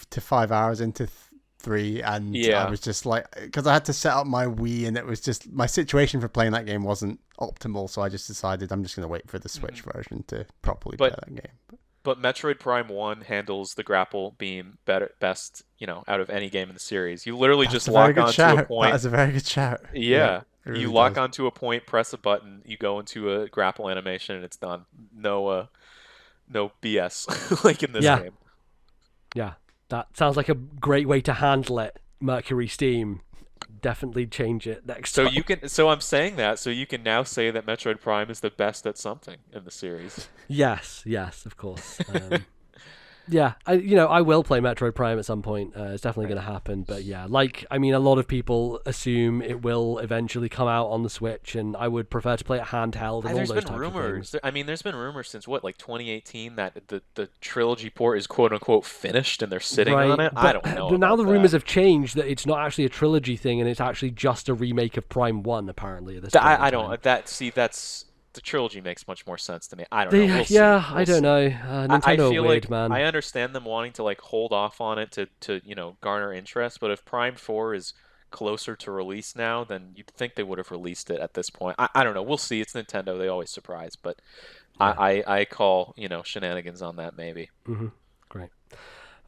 to 5 hours into 3, and I was just like, because I had to set up my Wii, and it was just my situation for playing that game wasn't optimal, so I just decided I'm just going to wait for the Switch version to properly play that game. But Metroid Prime 1 handles the grapple beam best, out of any game in the series. You literally just lock onto a point. That's a very good shout. Yeah. Really you lock onto a point, press a button, you go into a grapple animation, and it's done. No BS like in this game. Yeah, that sounds like a great way to handle it. Mercury Steam, definitely change it next time. So I'm saying that so you can now say that Metroid Prime is the best at something in the series. Yes, of course. Yeah, I will play Metroid Prime at some point. It's definitely going to happen. But yeah, a lot of people assume it will eventually come out on the Switch, and I would prefer to play it handheld and all those types of things. There's been rumors since 2018 that the trilogy port is quote unquote finished and they're sitting on it. I don't know. But now the rumors have changed that it's not actually a trilogy thing, and it's actually just a remake of Prime 1. Apparently, at this point I don't. That's. The trilogy makes much more sense to me. I don't know. I don't know. Nintendo I feel weird, like man. I understand them wanting to hold off on it to garner interest, but if Prime 4 is closer to release now, then you'd think they would have released it at this point. I don't know. We'll see. It's Nintendo. They always surprise, but I call shenanigans on that maybe. Mm-hmm. Great.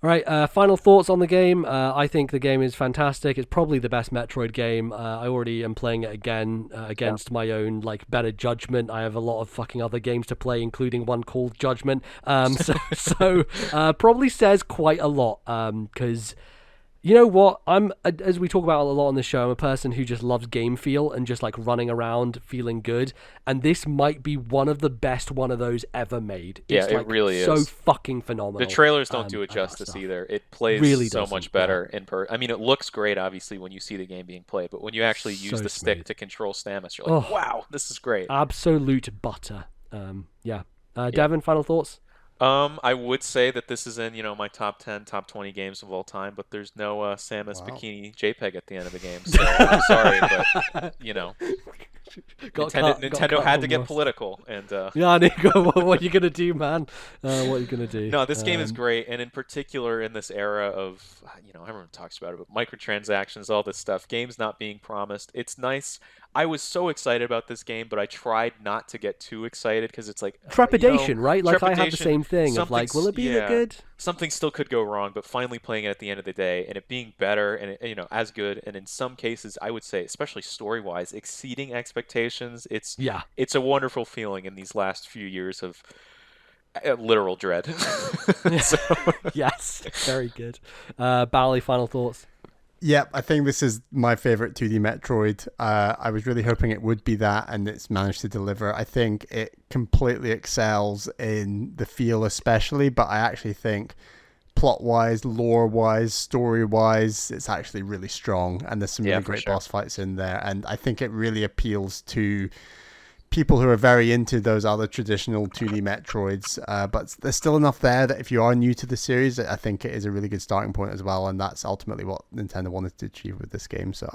All right, final thoughts on the game. I think the game is fantastic. It's probably the best Metroid game. I already am playing it again against my own better judgment. I have a lot of fucking other games to play, including one called Judgment. So probably says quite a lot because You know what? As we talk about a lot on this show, I'm a person who just loves game feel and just like running around feeling good. And this might be one of the best one of those ever made. It's it really so is. Fucking phenomenal. The trailers don't do it justice either. It plays really so much better in person. I mean, it looks great, obviously, when you see the game being played, but when you actually use the stick to control Samus, you're like, wow, this is great. Absolute butter. Devon, final thoughts? I would say that this is in, my top 10, top 20 games of all time, but there's no Samus bikini JPEG at the end of the game, so I'm sorry, but, Nintendo had to get political, and Nico, what are you gonna do, man? What are you gonna do? No, this game is great, and in particular in this era of, everyone talks about it, but microtransactions, all this stuff, games not being promised. It's nice. I was so excited about this game, but I tried not to get too excited because it's like trepidation, right? Like trepidation, I had the same thing of like, will it be good? Something still could go wrong, but finally playing it at the end of the day and it being better and as good, and in some cases I would say, especially story-wise, exceeding expectations. It's a wonderful feeling in these last few years of literal dread. Yes, very good. Bally, final thoughts? Yep, I think this is my favorite 2D Metroid. I was really hoping it would be that, and it's managed to deliver. I think it completely excels in the feel especially, but I actually think plot-wise, lore-wise, story-wise, it's actually really strong, and there's some really great boss fights in there, and I think it really appeals to people who are very into those other traditional 2D Metroids, but there's still enough there that if you are new to the series, I think it is a really good starting point as well, and that's ultimately what Nintendo wanted to achieve with this game. So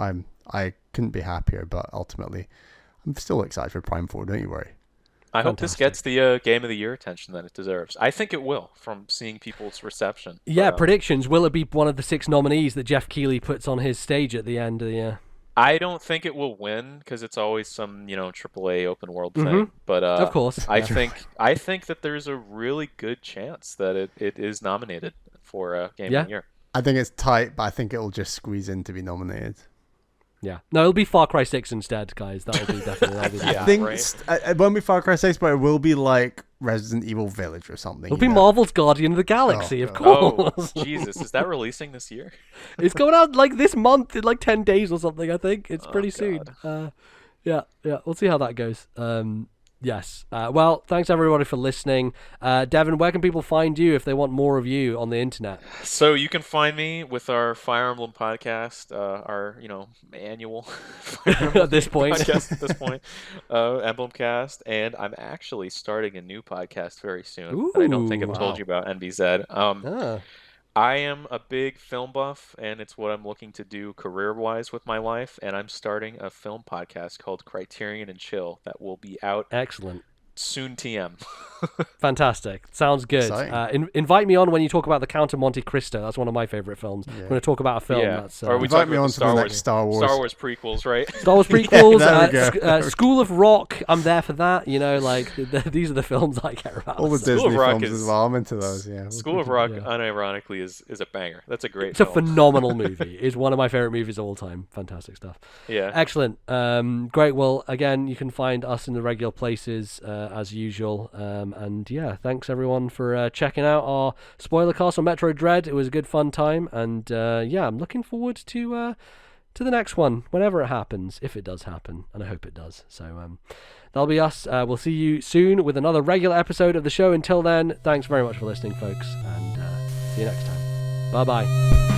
I couldn't be happier, but ultimately I'm still excited for Prime 4, don't you worry. I hope this gets the Game of the Year attention that it deserves. I think it will, from seeing people's reception. Yeah, predictions. Will it be one of the 6 nominees that Jeff Keighley puts on his stage at the end of the year? I don't think it will win because it's always some, AAA open world thing. But of course, I think that there's a really good chance that it is nominated for Game of the Year. I think it's tight, but I think it'll just squeeze in to be nominated. Yeah. No, it'll be Far Cry 6 instead, guys. That'll be definitely. I think it won't be Far Cry 6, but it will be like Resident Evil Village or something. It'll be Marvel's Guardian of the Galaxy, of course. Oh, Jesus. Is that releasing this year? It's going out like this month in like 10 days or something, I think. It's pretty soon. Yeah. We'll see how that goes. Yes. Well, thanks everybody for listening. Devon, where can people find you if they want more of you on the internet? So you can find me with our Fire Emblem podcast, our annual Fire Emblem at this point, Emblemcast, and I'm actually starting a new podcast very soon. That I don't think I've told you about, NBZ. I am a big film buff, and it's what I'm looking to do career-wise with my life, and I'm starting a film podcast called Criterion and Chill that will be out soon TM. Fantastic. Sounds good. Invite me on when you talk about the Count of Monte Cristo. That's one of my favorite films. I'm going to talk about a film. That's, or we invite me on to the next Star Wars prequels, right? Star Wars prequels, School of Rock. I'm there for that. These are the films I care about. All the Disney films as well. I'm into those. Yeah. School of Rock, unironically, is a banger. That's a great. It's a phenomenal movie. It's one of my favorite movies of all time. Fantastic stuff. Yeah. Excellent. Great. Well, again, you can find us in the regular places as usual. And yeah, thanks everyone for checking out our Spoilercast on Metroid Dread. It was a good fun time, and I'm looking forward to the next one whenever it happens, if it does happen, and I hope it does. So that'll be us. We'll see you soon with another regular episode of the show. Until then, thanks very much for listening, folks, and see you next time. Bye bye.